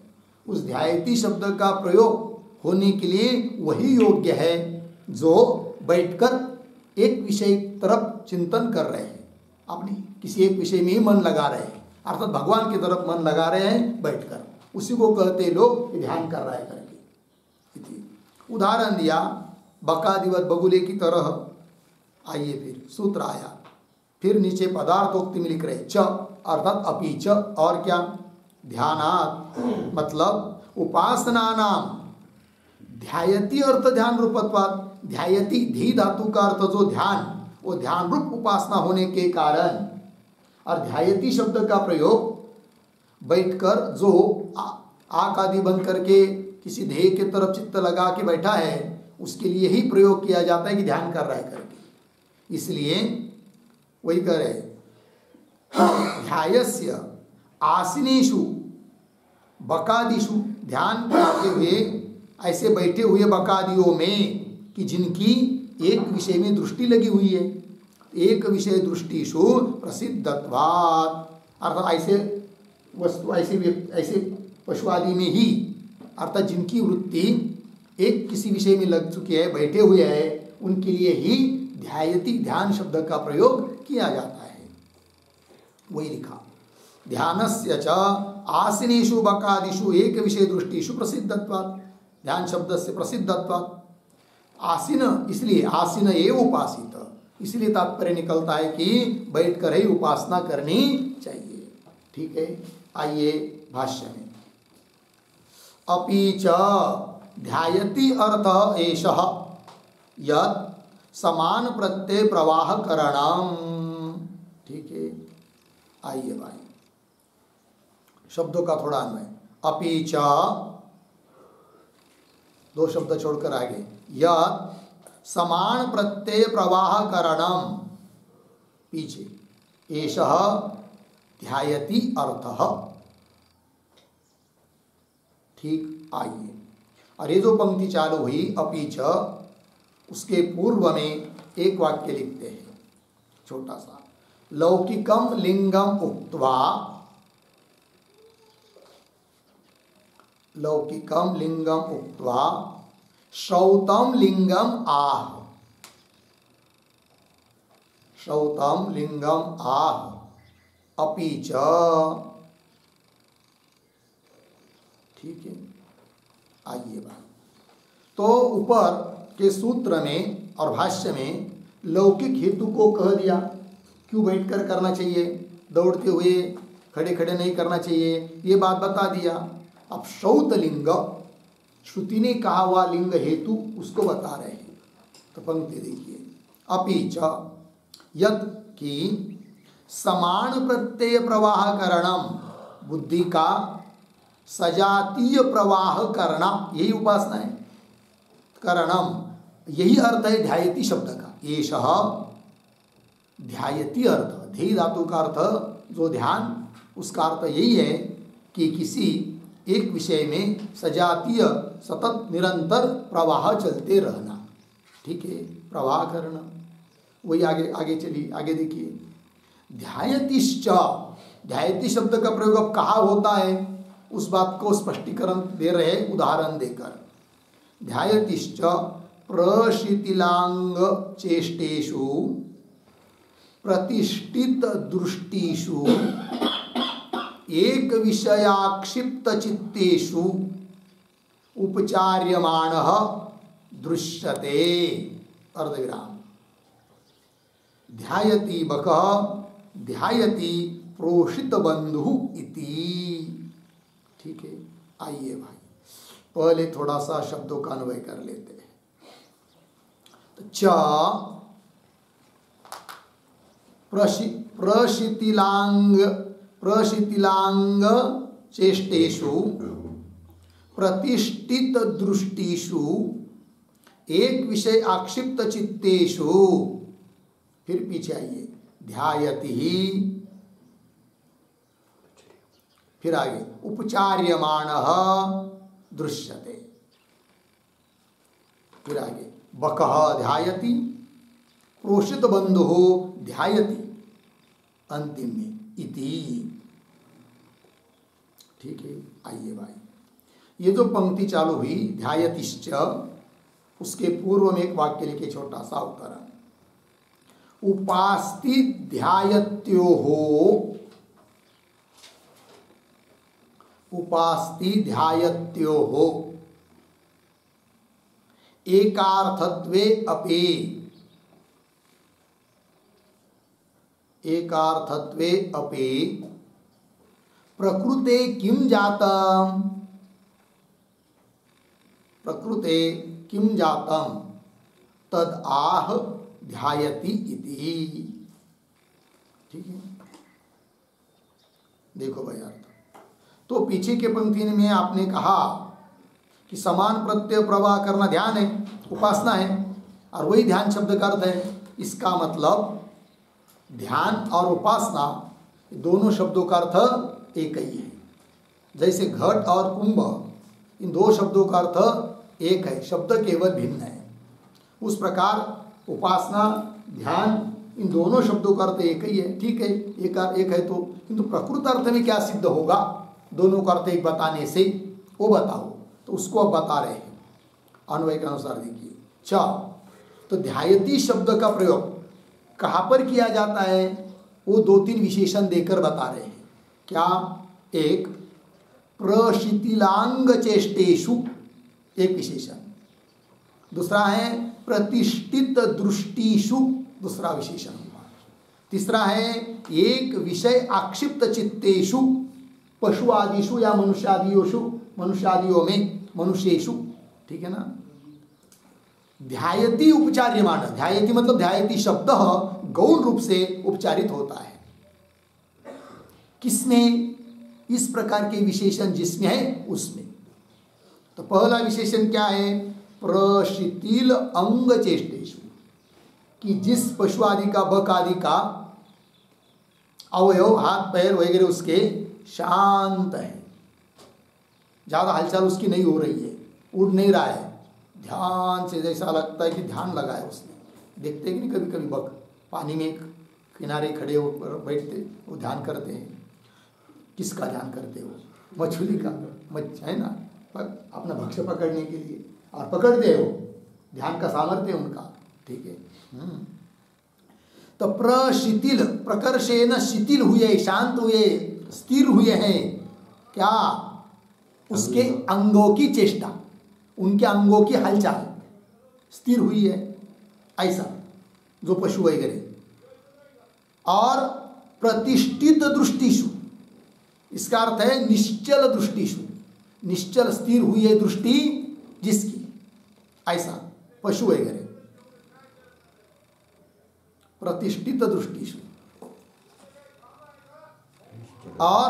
उस ध्यायती शब्द का प्रयोग होने के लिए वही योग्य है जो बैठकर एक विषय तरफ चिंतन कर रहे हैं। आपने किसी एक विषय में ही मन लगा रहे हैं, अर्थात भगवान की तरफ मन लगा रहे हैं बैठकर, उसी को कहते लोग ध्यान कर रहा है करके। उदाहरण दिया बकादिवत बगुले की तरह। आइए फिर सूत्र आया, फिर नीचे पदार्थोक्ति में लिख रहे च अर्थात अपि च, और क्या? ध्यानात् मतलब उपासना नाम, ध्यायती अर्थ ध्यान रूपत्वात्, ध्यायती धी धातु का अर्थ जो ध्यान, वो ध्यान रूप उपासना होने के कारण, और ध्यायती शब्द का प्रयोग बैठकर जो आंख आदि बंद करके किसी ध्येय के तरफ चित्त लगा के बैठा है, उसके लिए ही प्रयोग किया जाता है कि ध्यान कर रहा है करके। इसलिए वही कह रहे ध्यायस्य आसीनेषु बकादिषु, ध्यान करते हुए ऐसे बैठे हुए बकादियों में कि जिनकी एक विषय में दृष्टि लगी हुई है। एक विषय दृष्टिषु प्रसिद्धत्वात्, अर्थात ऐसे वस्तु ऐसे पशु आदि में ही, अर्थात जिनकी वृत्ति एक किसी विषय में लग चुकी है, बैठे हुए है, उनके लिए ही ध्यायति ध्यान शब्द का प्रयोग किया जाता है। वही लिखा ध्यानस्य च आसीनेषु बकादिषु एक विषय दृष्टिषु प्रसिद्धत्वात्, ध्यान शब्द से प्रसिद्धत्वात्। आसीन इसलिए आसीन एव उपासित, इसलिए तात्पर्य निकलता है कि बैठकर ही उपासना करनी चाहिए। ठीक है, आइए भाष्य में। अपि च ध्यायति अर्थ एषः यत् समान प्रत्यय प्रवाह करणम। ठीक है, आइए भाई शब्दों का थोड़ा अन्वय। अपि च दो शब्द छोड़कर आगे, यत् समान प्रत्यय प्रवाह करणम, पीछे एषः ध्यायति अर्थः। ठीक, आइए, और ये जो पंक्ति चालू हुई अपि च, उसके पूर्व में एक वाक्य लिखते हैं छोटा सा। लौकिकम लिंगम उक्त्वा, लौकिकम लिंगम उक्त्वा श्रौतम लिंगम आह, श्रौतम लिंगम आह अपि च। ठीक है, आइए बात। तो ऊपर के सूत्र में और भाष्य में लौकिक हेतु को कह दिया, क्यों बैठकर करना चाहिए, दौड़ते हुए खड़े खड़े नहीं करना चाहिए, ये बात बता दिया। अब श्रौत लिंग, श्रुति ने कहा हुआ लिंग हेतु, उसको बता रहे हैं। तो पंक्ति देखिए, अपि च यत् की समान प्रत्यय प्रवाह करणम, बुद्धि का सजातीय प्रवाह करना, यही उपासना है। करणम, यही अर्थ है ध्यायति शब्द का। एषः ध्यायति अर्थ, ध्येय धातु का अर्थ जो ध्यान, उसका अर्थ यही है कि किसी एक विषय में सजातीय सतत निरंतर प्रवाह चलते रहना। ठीक है, प्रवाह करना, वही आगे आगे चलिए, आगे देखिए। ध्यायतिश्च, ध्यायति शब्द का प्रयोग अब कहाँ होता है उस बात को स्पष्टीकरण दे रहे उदाहरण देकर। ध्यायतिश्च प्रशिथिलांग चेष्टेषु प्रतिष्ठित दृष्टिषु एक विषयाक्षिप्त चित्तेषु उपचार्यमाणः दृश्यते। अर्धविराम। ध्यायति बकः ध्यायति प्रोषित बंधु इति। ठीक है, आइए भाई पहले थोड़ा सा शब्दों का अन्वय कर लेते हैं। तो च प्रशिथिलांग चेष्टेषु प्रतिष्ठित दृष्टिषु एक विषय आक्षिप्त चित्तेषु, फिर पीछे आइए, ध्यायति ही, फिर आगे उपचार्यमाणः दृश्यते, फिर आगे बकः ध्यायति प्रोषित बंधुः ध्यायति, अंतिम में इति। ठीक है, आइए भाई, ये जो पंक्ति चालू हुई ध्यायतिश्च, उसके पूर्व में एक वाक्य लिखे छोटा सा उत्तरण। उपास्ति ध्यायत्योः, उपास्ति ध्यायत्योः एकार्थत्वे अपि, एकार्थत्वे अपि प्रकृते किं जातम्, प्रकृते किं जातम् तद आह ध्यायति इति। ठीक है, देखो भाई अर्थ। तो पीछे के पंक्ति में आपने कहा कि समान प्रत्यय प्रवाह करना ध्यान है, उपासना है, और वही ध्यान शब्द का अर्थ है। इसका मतलब ध्यान और उपासना दोनों शब्दों का अर्थ एक ही है। जैसे घट और कुंभ, इन दो शब्दों का अर्थ एक है, शब्द केवल भिन्न है। उस प्रकार उपासना ध्यान इन दोनों शब्दों का अर्थ एक ही है। ठीक है, एक है तो, किंतु प्रकृत अर्थ में क्या सिद्ध होगा दोनों का अर्थ एक बताने से, वो बताओ। तो उसको अब बता रहे हैं अन्वय के अनुसार। देखिए च, तो ध्यायति शब्द का प्रयोग कहाँ पर किया जाता है, वो दो तीन विशेषण देकर बता रहे हैं। क्या? एक प्रशिथिलांग चेष्टेषु एक विशेषण, दूसरा है प्रतिष्ठित दृष्टिषु दूसरा विशेषण हुआ, तीसरा है एक विषय आक्षिप्त चित्तेषु पशु आदिषु या मनुष्यादियोषु, मनुष्यादियों में, मनुष्येषु। ठीक है ना। ध्यायति उपचार्यमाण, ध्यायति मतलब ध्यायति शब्द गौण रूप से उपचारित होता है। किसमें? इस प्रकार के विशेषण जिसमें है उसमें। तो पहला विशेषण क्या है? प्रशिथिल अंग चेष्टेषु, कि जिस पशु आदि का, बक आदि का अवयव हाथ पैर वगैरह उसके शांत है, ज्यादा हलचल उसकी नहीं हो रही है, उड़ नहीं रहा है, ध्यान से, जैसा लगता है कि ध्यान लगाया उसने। देखते हैं कि नहीं कभी कभी बक पानी में किनारे खड़े हो बैठते, वो ध्यान करते हैं। किसका ध्यान करते हो? मछली का, है ना, अपना भक्ष्य पकड़ने के लिए, और पकड़ते हो, ध्यान का सामर्थ्य है उनका। ठीक है। तो प्रशिथिल, प्रकर्षेण शिथिल हुए, शांत हुए, स्थिर हुए हैं। क्या? उसके अंगों की चेष्टा, उनके अंगों की हलचल स्थिर हुई है, ऐसा जो पशु वगैरह। और प्रतिष्ठित दृष्टिषु, इसका अर्थ है निश्चल दृष्टिषु, निश्चल स्थिर हुई है दृष्टि जिसकी, ऐसा पशु वगैरह। प्रतिष्ठित दृष्टिषु। और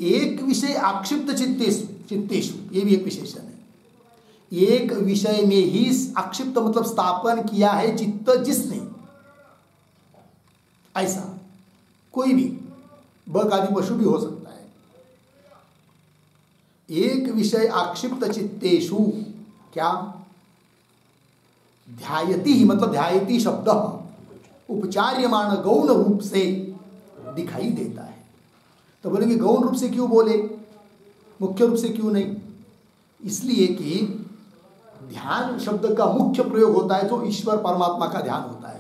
एक विषय आक्षिप्त चित्तेषु, ये भी एक विशेषण है। एक विषय में ही आक्षिप्त मतलब स्थापन किया है चित्त जिसने, ऐसा कोई भी बक आदि पशु भी हो सकता है। एक विषय आक्षिप्त चित्तेषु, क्या? ध्यायति ही मतलब ध्यायति शब्द उपचार्यमाण गौण रूप से दिखाई देता है। तो बोलेंगे गौण रूप से क्यों बोले, मुख्य रूप से क्यों नहीं? इसलिए कि ध्यान शब्द का मुख्य प्रयोग होता है तो ईश्वर परमात्मा का ध्यान होता है।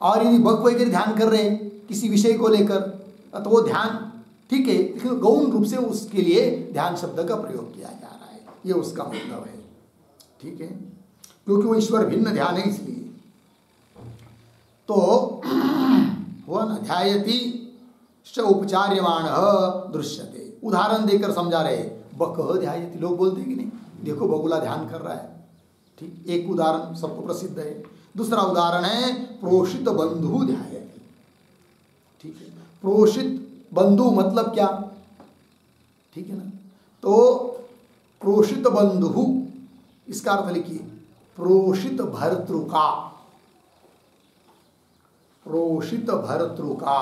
और यदि बक वगैरह ध्यान कर रहे हैं किसी विषय को लेकर तो वो ध्यान ठीक है, लेकिन गौण रूप से उसके लिए ध्यान शब्द का प्रयोग किया जा रहा है, ये उसका मतलब है। ठीक है, क्योंकि वो ईश्वर भिन्न ध्यान है इसलिए। तो हुआ ना, ध्यायति च उपचार्यमाण दृश्यते। उदाहरण देकर समझा रहे, बक ध्यायति, लोग बोलते कि नहीं, देखो बगुला ध्यान कर रहा है। ठीक, एक उदाहरण सबको प्रसिद्ध है। दूसरा उदाहरण है प्रोषित बंधु ध्यायति। ठीक है, प्रोषित बंधु मतलब क्या? ठीक है ना, तो प्रोषित बंधु इसका अर्थ लिखिए प्रोषित भर्तृका, प्रोषित भर्तृका।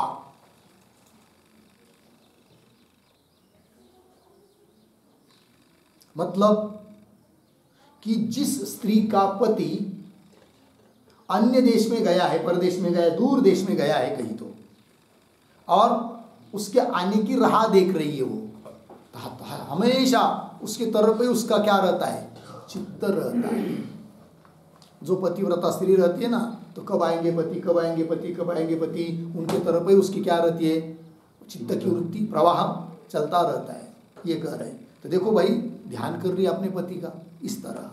मतलब कि जिस स्त्री का पति अन्य देश में गया है, परदेश में गया है, दूर देश में गया है कहीं तो, और उसके आने की राह देख रही है, वो हमेशा उसके तरफ पे उसका क्या रहता है, चित्त रहता है। जो पतिव्रता स्त्री रहती है ना, तो कब आएंगे पति, कब आएंगे पति, कब आएंगे पति, उनके तरफ पे उसकी क्या रहती है, चित्त की वृत्ति प्रवाह चलता रहता है। ये कह रहे हैं, तो देखो भाई ध्यान कर रही है अपने पति का इस तरह।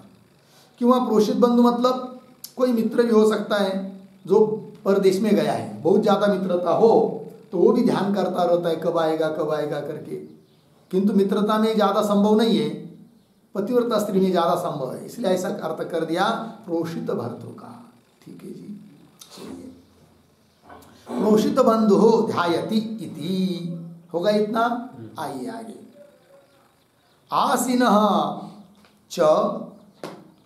कि वहाँ प्रोषित बंधु मतलब कोई मित्र भी हो सकता है जो परदेश में गया है, बहुत ज़्यादा मित्रता हो तो वो भी ध्यान करता रहता है कब आएगा करके, किंतु मित्रता में ज़्यादा संभव नहीं है, पतिव्रता स्त्री में ज़्यादा संभव है, इसलिए ऐसा अर्थ कर दिया प्रोषित भर्तृ का। ठीक है जी, चलिए, प्रोषित बंधु हो ध्यायति इति होगा इतना। आइए आगे, आसीनः च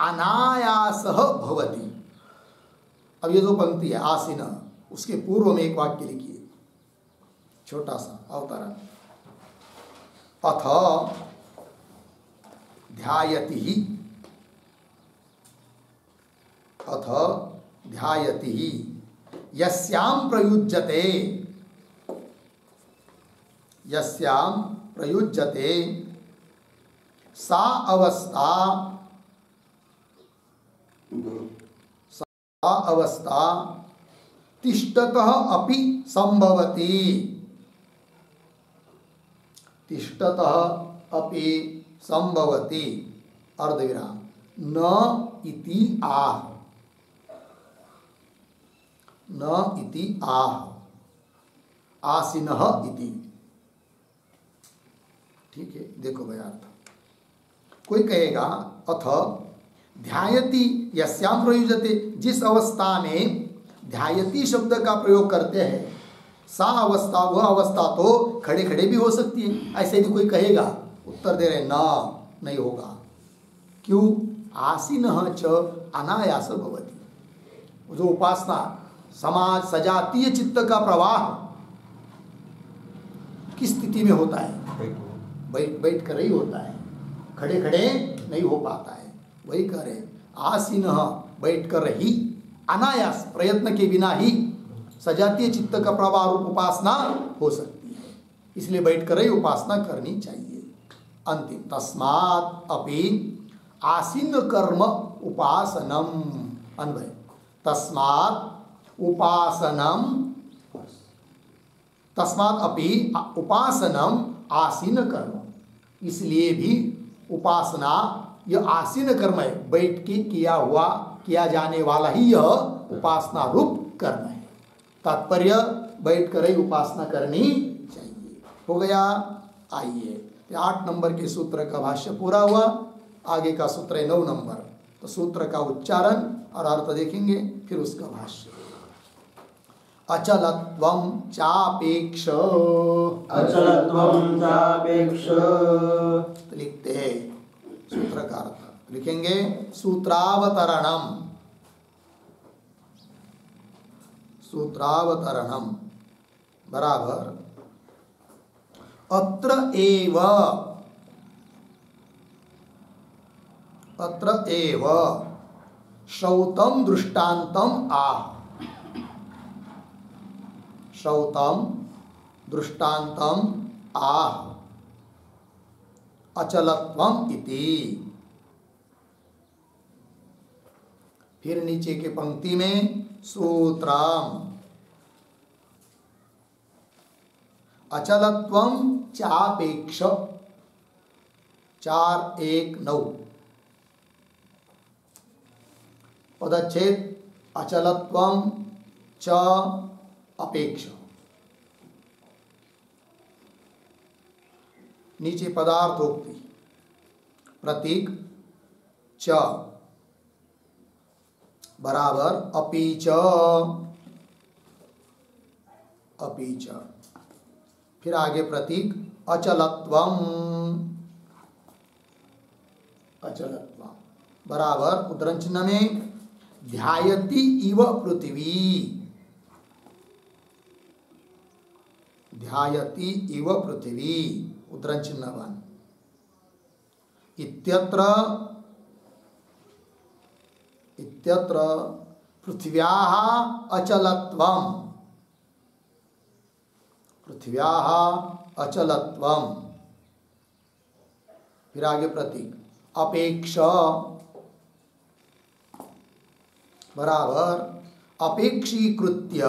अनायासः भवति। अब ये जो पंक्ति है आसीन, उसके पूर्व में एक वाक्य लिखिए, छोटा सा अवतरण। अथ ध्यायति, अथ ध्यायति यस्यां प्रयुज्यते, यस्यां प्रयुज्यते सा अवस्था, सा अवस्था तिष्ठतः अपि संभवति, तिष्ठतः अपि संभवति, अर्धविराम, न इति आह, न इति आह, आसीनः इति। ठीक है, देखो भाई अर्थ, कोई कहेगा अथ ध्यायति यस्याम प्रयुज्यते, जिस अवस्था में ध्यायति शब्द का प्रयोग करते हैं, सा अवस्था, वह अवस्था तो खड़े खड़े भी हो सकती है। ऐसे यदि कोई कहेगा, उत्तर दे रहे ना, नहीं होगा। क्यों? आसीनः च अनायास भवति। जो उपासना समाज सजातीय चित्त का प्रवाह किस स्थिति में होता है? बैठ कर ही होता है, खड़े खड़े नहीं हो पाता है। वही कह रहे आसीनः, बैठ कर ही, अनायास प्रयत्न के बिना ही सजातीय चित्त का प्रवाह रूप उपासना हो सकती है, इसलिए बैठ कर ही उपासना करनी चाहिए। अंतिम, तस्मात् अपि आसीन कर्म उपासनम, अन्वय, तस्मात् उपासनम, तस्मात् अपि उपासनम आसीन कर्म, इसलिए भी उपासना यह आसीन कर्म है, बैठ के किया हुआ, किया जाने वाला ही यह उपासना रूप कर्म है। तात्पर्य बैठ कर ही उपासना करनी चाहिए। हो गया। आइए 8 नंबर के सूत्र का भाष्य पूरा हुआ, आगे का सूत्र है 9 नंबर। तो सूत्र का उच्चारण और अर्थ देखेंगे, फिर उसका भाष्य। अचलत्वं चापेक्ष, अचलत्वं चापेक्ष, लिखते हैं सूत्र का अर्थ, लिखेंगे सूत्रावतरणम, सूत्रावतरणम बराबर अत्र एव, अत्र एव श्रौतम दृष्टान्तम आह, श्रौतम दृष्टान्तम आह अचलत्वम इति। फिर नीचे के पंक्ति में सूत्रम अचलत्वम चापेक्ष 4:1-9 पदच्छेद अचलत्वम च अपेक्ष। नीचे पदार्थोक्ति प्रतीक च बराबर अपि च फिर आगे प्रतीक अचलत्वम बराबर उद्धरण चिन्ह में ध्यायति इव पृथ्वी उद्धरण चिन्हवान इत्यत्र पृथिव्याः अचलत्वम फिर आगे प्रतीक अपेक्ष बराबर अपेक्षीकृत्य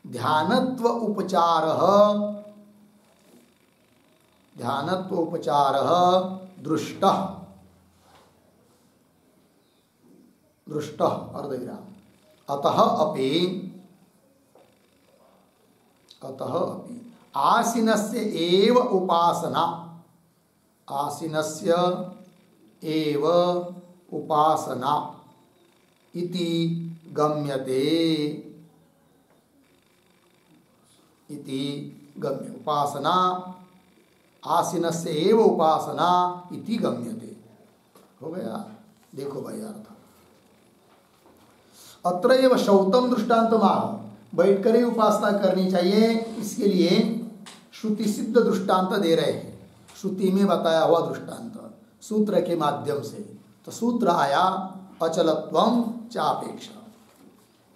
ध्यानत्व उपचारः दृष्टः अर्धविराम अतः अपि आसीनस्य एव उपासना इति गम्यते उपासना आसीनस्य एव उपासना इति गम्यते। हो गया। देखो भाई अर्थ अत्र एव शौतम दृष्टान्तमाह बैठकर ही उपासना करनी चाहिए। इसके लिए श्रुति सिद्ध दृष्टांत दे रहे हैं, श्रुति में बताया हुआ दृष्टांत सूत्र के माध्यम से। तो सूत्र आया अचलत्वम चापेक्ष।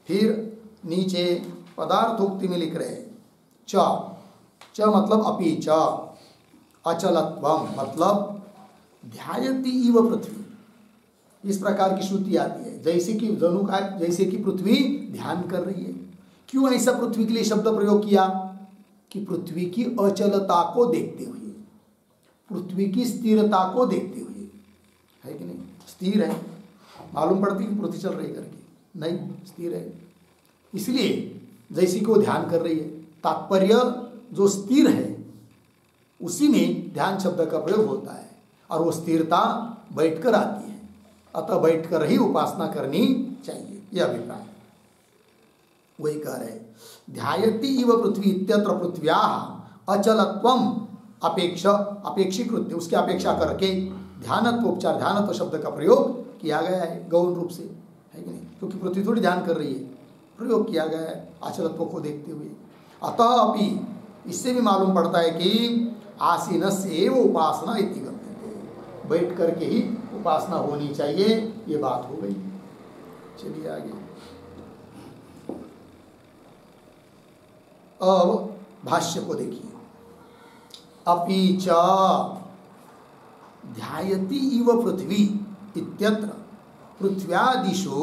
फिर नीचे पदार्थोक्ति में लिख रहे हैं च मतलब अपि च, अचलत्वम मतलब ध्यायति इव पृथ्वी। इस प्रकार की श्रुति आती है जैसे कि पृथ्वी ध्यान कर रही है। क्यों ऐसा पृथ्वी के लिए शब्द प्रयोग किया? कि पृथ्वी की अचलता को देखते हुए, पृथ्वी की स्थिरता को देखते हुए, है कि नहीं? स्थिर है, मालूम पड़ती है कि पृथ्वी चल रही करके, नहीं स्थिर है। इसलिए जैसे कि वो ध्यान कर रही है, तात्पर्य जो स्थिर है उसी में ध्यान शब्द का प्रयोग होता है और वो स्थिरता बैठकर आती है। अतः बैठकर ही उपासना करनी चाहिए, यह अभिप्राय। वही कह रहे ध्यायति इव पृथ्वी इत्यत्र पृथ्व्याः अचलत्वम अपेक्षीकृत्य, उसकी अपेक्षा करके ध्यानत्वोपचार ध्यानत्व शब्द का प्रयोग किया गया है गौण रूप से, है कि नहीं? क्योंकि पृथ्वी थोड़ी ध्यान कर रही है, प्रयोग किया गया है अचलत्व को देखते हुए। अतः अपि इससे भी मालूम पड़ता है कि आसीनस्य एव उपासना इति गम्यते, बैठ करके ही उपासना होनी चाहिए। ये बात हो गई। चलिए आगे। अब भाष्य को देखिए। अपि च ध्यायति इव पृथ्वी इत्यत्र पृथ्व्यादिषु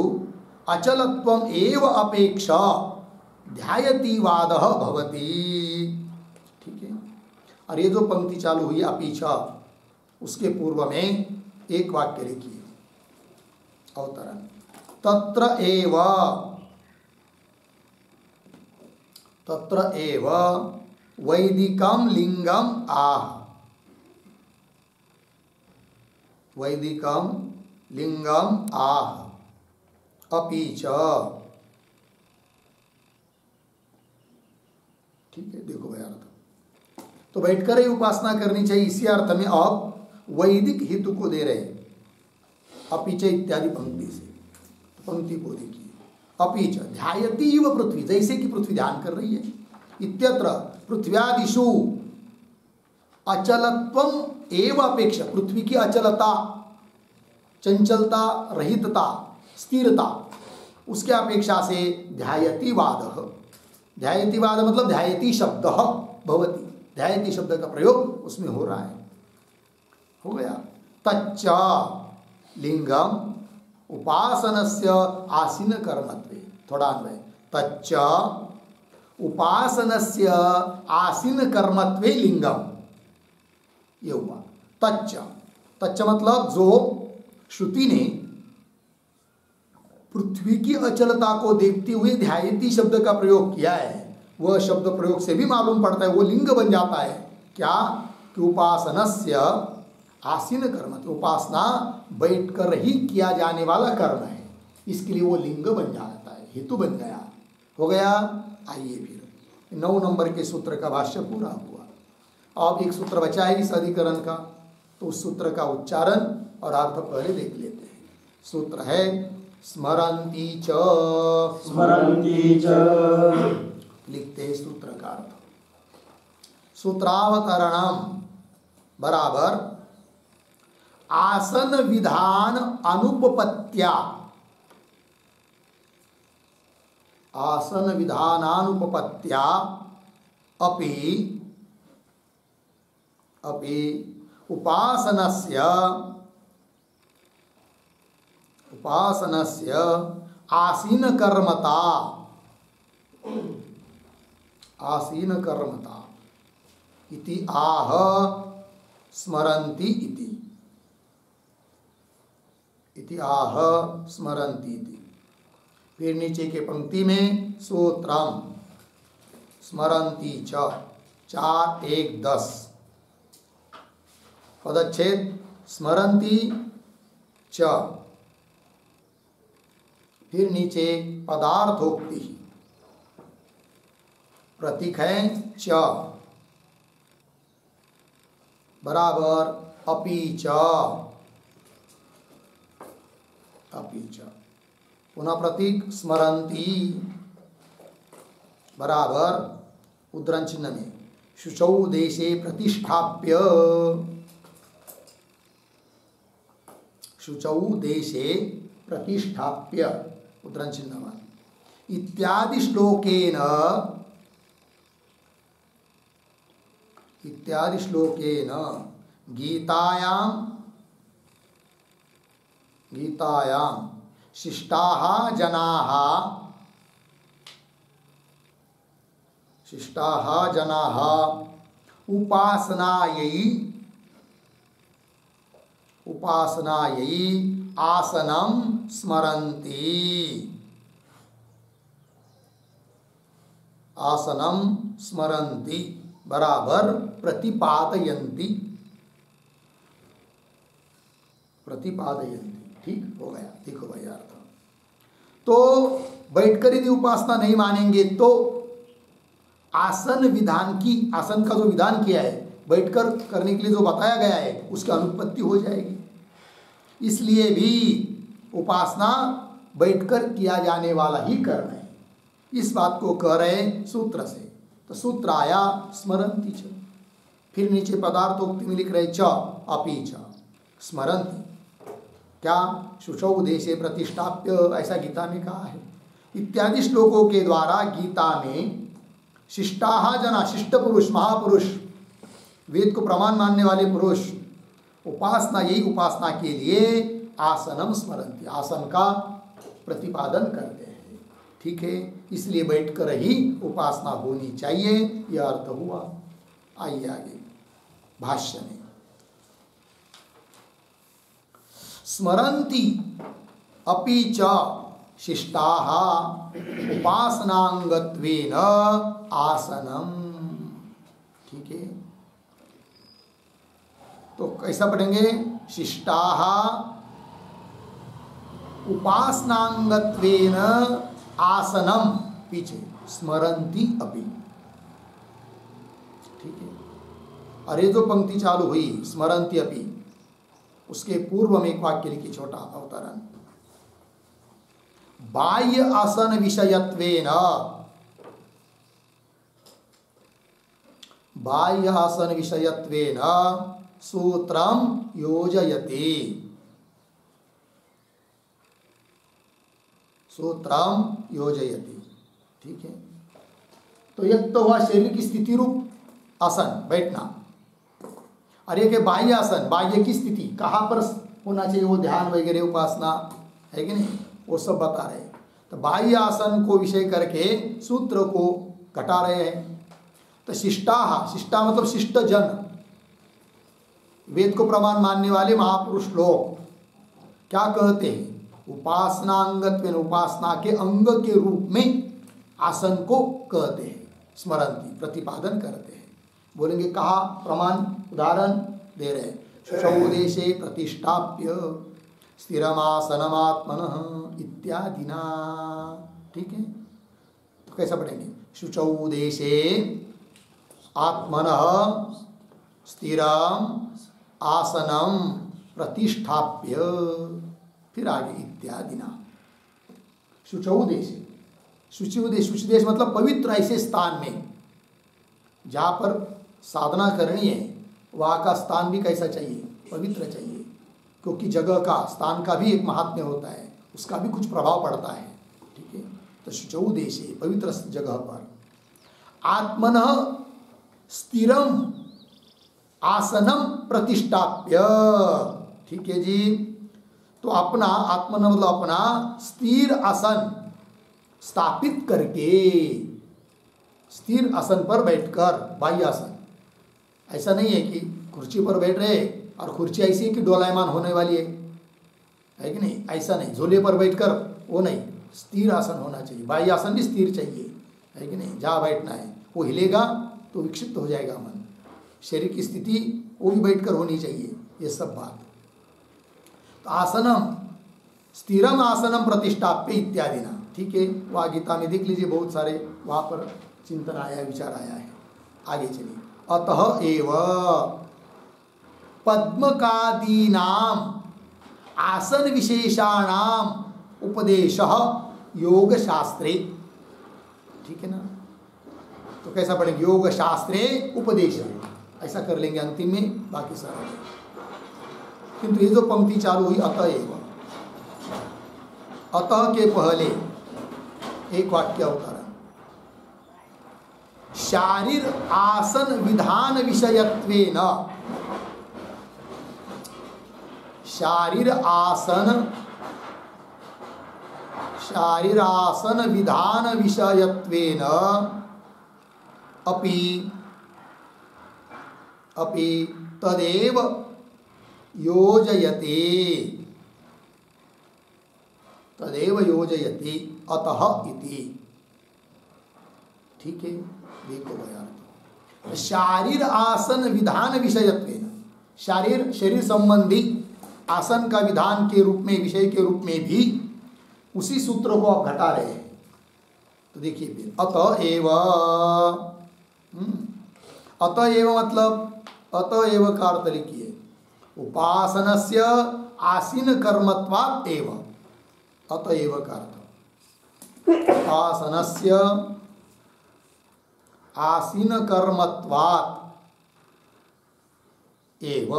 अचलत्वम एव अपेक्षा ध्यायति वादः भवति। ठीक है। और ये जो पंक्ति चालू हुई अपि च, उसके पूर्व में एक वाक्य लिखिए अवतरण। तत्र एव वैदिकं लिंगम आह, वैदिकं लिंगम आह अपि च। ठीक है, देखो भाई अर्थ तो बैठकर ही उपासना करनी चाहिए, इसी अर्थ में अब वैदिक हेतु को दे रहे अपि च इत्यादि पंक्ति से। पंक्ति को देखिए, अपि च ध्यायति इव पृथ्वी, जैसे कि पृथ्वी ध्यान कर रही है। इत्यत्र पृथ्व्यादिषु अचलत्वम एव अपेक्षा, पृथ्वी की अचलता, चंचलता, रहितता, स्थिरता, उसके अपेक्षा से ध्यायतिवाद, ध्यायतिवाद मतलब ध्यायति शब्द भवति, ध्यायति शब्द का प्रयोग उसमें हो रहा है। हो गया। तच्च लिंगम उपासनस्य आसीन कर्मत्वे, थोड़ा अन्वय, तच्च उपासनस्य आसीन कर्मत्वे लिंगम, ये हुआ। तच्च, तच्च मतलब जो श्रुति ने पृथ्वी की अचलता को देखते हुए ध्यायति शब्द का प्रयोग किया है, वह शब्द प्रयोग से भी मालूम पड़ता है वो लिंग बन जाता है। क्या कि उपासनस्य आसीन कर्म, उपासना बैठकर ही किया जाने वाला कर्म है, इसके लिए वो लिंग बन जाता है, हेतु बन गया। हो गया। आइए फिर 9 नंबर के सूत्र का भाष्य पूरा हुआ। अब एक सूत्र बचा है इस अधिकरण का, तो उस सूत्र का उच्चारण और अर्थ पहले देख लेते हैं। सूत्र है स्मरन्ति च, स्मरन्ति च, लिखते हैं सूत्र का अर्थ। सूत्रावतरणम बराबर आसन विधान अनुपपत्त्या, आसन विधानानुपपत्त्या अपि अपि उपासनस्य आसीन कर्मता, आसीन कर्मता इति आह स्मरन्ति इति आह स्मरन्ति इति। फिर नीचे के पंक्ति में सूत्रम स्मरन्ति च, 4 1 10 पदच्छेद स्मरन्ति च, फिर नीचे पदार्थोक्ति प्रतीक है च बराबर अपि च, अपि च, पुनः प्रतीक स्मरन्ति बराबर उद्धरण चिन्ह में शुचौ देशे प्रतिष्ठाप्य, शुचौ देशे प्रतिष्ठाप्य उद्धरण चिन्ह इत्यादि श्लोकेन, इत्यादि श्लोकेन गीतायां शिष्टाः जनाः उपासनायै आसनं स्मरन्ति, आसनं स्मरन्ति बराबर प्रतिपादयन्ति, प्रतिपादयन्ति। ठीक हो गया। देखो भाई अर्थ, तो बैठकर यदि उपासना नहीं मानेंगे तो आसन विधान की, आसन का जो विधान किया है बैठकर करने के लिए जो बताया गया है उसकी अनुपत्ति हो जाएगी। इसलिए भी उपासना बैठकर किया जाने वाला ही कर्म है, इस बात को कह रहे सूत्र से। तो सूत्र आया स्मरन्ति च, फिर नीचे पदार्थोक्ति में लिख रहे च अपि च स्मरन्ति, क्या शुचौ देशे प्रतिष्ठाप्य, ऐसा गीता में कहा है। इत्यादि श्लोकों के द्वारा गीता में शिष्टाः जना, शिष्ट पुरुष, महापुरुष, वेद को प्रमाण मानने वाले पुरुष उपासना, यही उपासना के लिए आसनम स्मरन्ति, आसन का प्रतिपादन करते हैं। ठीक है, इसलिए बैठकर ही उपासना होनी चाहिए, यह अर्थ हुआ। आइए आगे भाष्य में स्मरन्ति अपि च शिष्टाः उपासनांगत्वेन आसनम। ठीक है, तो कैसा पढ़ेंगे? शिष्टाः उपासनांगत्वेन आसनम, पीछे स्मरन्ति अपि। ठीक है, अरे जो पंक्ति चालू हुई स्मरन्ति अपि, उसके पूर्व में एक वाक्य लिखी, छोटा अवतरण, बाह्य आसन विषयत्वेन, बाह्य आसन विषयत्वेन सूत्रम योजयति। सूत्रम योजयति। ठीक है, तो एक तो हुआ शरीर की स्थिति रूप आसन, बैठना, और एक है बाह्य आसन, बाह्य की स्थिति कहाँ पर होना चाहिए, वो ध्यान वगैरह उपासना है कि नहीं, वो सब बता रहे हैं। तो बाह्य आसन को विषय करके सूत्र को घटा रहे हैं। तो शिष्टा मतलब शिष्ट जन, वेद को प्रमाण मानने वाले महापुरुष लोग क्या कहते हैं, उपासनांगत्वेन, उपासना के अंग के रूप में आसन को कहते हैं, स्मरन्ति, प्रतिपादन करते हैं। बोलेंगे कहा प्रमाण, उदाहरण दे रहे हैं, शुचौदेशे प्रतिष्ठाप्य स्थिरमासनमात्मनः इत्यादिना। ठीक है, तो कैसा पढ़ेंगे, शुचौदेशे आत्मनः स्थिरम आसनम प्रतिष्ठाप्य, फिर आगे इत्यादिना। शुचौदेशे, शुचिदेश मतलब पवित्र ऐसे स्थान में जहाँ पर साधना करनी है, वहाँ का स्थान भी कैसा चाहिए, पवित्र चाहिए, क्योंकि जगह का, स्थान का भी एक महात्म्य होता है, उसका भी कुछ प्रभाव पड़ता है। ठीक है, तो शुचौदेशे, पवित्र जगह पर, आत्मनः स्थिरम आसनम प्रतिष्ठाप्य। ठीक है जी, तो अपना, आत्मन मतलब अपना, स्थिर आसन स्थापित करके, स्थिर आसन पर बैठकर, बाह्य आसन, ऐसा नहीं है कि कुर्सी पर बैठ रहे और कुर्सी ऐसी है कि डोलायमान होने वाली है कि नहीं, ऐसा नहीं, झूले पर बैठकर वो नहीं, स्थिर आसन होना चाहिए, बाह्य आसन भी स्थिर चाहिए, है कि नहीं, जहाँ बैठना है वो हिलेगा तो विक्षिप्त हो जाएगा मन, शरीर की स्थिति वो भी बैठकर होनी चाहिए, ये सब बात। तो आसनम, स्थिरम आसनम प्रतिष्ठाप्य इत्यादि ना। ठीक है, वहाँ गीता में देख लीजिए, बहुत सारे वहाँ पर चिंतन आया है, विचार आया है। आगे चलिए, अतः एव पद्मकादीनाम आसन विशेषाणाम उपदेशः योग शास्त्रे। ठीक है ना, तो कैसा पढ़ेंगे, योग शास्त्रे उपदेश, ऐसा कर लेंगे अंतिम में, बाकी सारा। किंतु ये जो पंक्ति चालू हुई अतः एव, अतः के पहले एक वाक्य उतारा, शारीर आसन विधान विषयत्वेन, शारीर आसन विधान विषयत्वेन अपि तदेव योजयते, तदेव योजयते अतः इति। ठीक है, देखो यार, शारीर आसन विधान विषयत्वेन, शरीर संबंधी आसन का विधान के रूप में, विषय के रूप में भी उसी सूत्र को आप घटा रहे हैं। तो देखिए फिर अतएव, अतएव मतलब, अतएव का अर्थ लिखिए, उपासनस्य आसीन कर्मत्वात् एव, अतएव का अर्थ उपासनस्य आसीन कर्मत्वात् एव,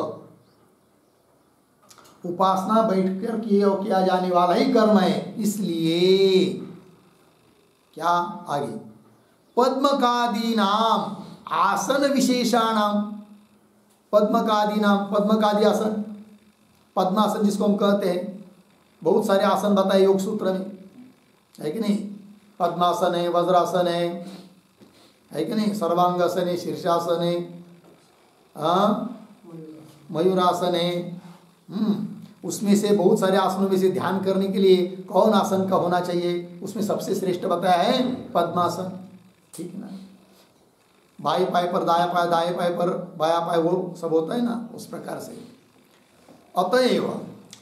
उपासना बैठकर किया जाने वाला ही कर्म है, इसलिए क्या आगे, पद्मकादीनाम आसन विशेषाणाम, पद्मकादीनाम, पद्मकादी आसन, पद्मासन जिसको हम कहते हैं, बहुत सारे आसन बताए योग सूत्र में, है कि नहीं, पद्मासन है, वज्रासन है कि नहीं, सर्वांगासन है, शीर्षासन है, मयूरासन है। उसमें से बहुत सारे आसनों में से ध्यान करने के लिए कौन आसन का होना चाहिए, उसमें सबसे श्रेष्ठ बताया है पद्मासन। ठीक है ना, बाएं पाए पर दाया पाए, दाएं पाए पर बाया पाए, वो सब होता है ना, उस प्रकार से। अतएव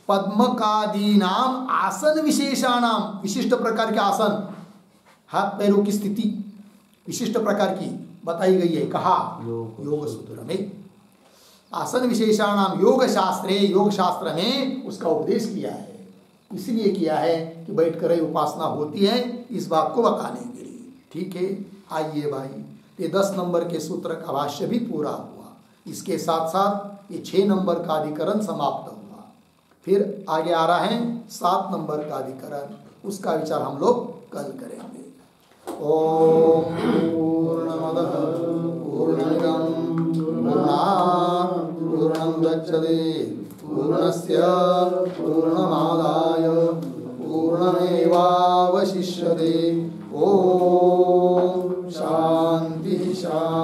पद्मकादीनाम आसन विशेषाणाम, विशिष्ट प्रकार के आसन, हाथ पैरों की स्थिति विशिष्ट प्रकार की बताई गई है, कहा योग सूत्र में। आसन विशेषाणाम योग शास्त्रे, योग शास्त्र में उसका उपदेश किया है, इसलिए किया है कि बैठकर ही उपासना होती है, इस बात को बताने के लिए। ठीक है, आइए भाई, ये 10 नंबर के सूत्र का भाष्य भी पूरा हुआ, इसके साथ साथ ये 6 नंबर का अधिकरण समाप्त हुआ। फिर आगे आ रहा है 7 नंबर का अधिकरण, उसका विचार हम लोग कल करेंगे। ओम पूर्णमदः पूर्णमिदं पूर्णात् पूर्णमुदच्यते पूर्णस्य पूर्णमादाय पूर्णमेवावशिष्यते। ओम शांति शांति।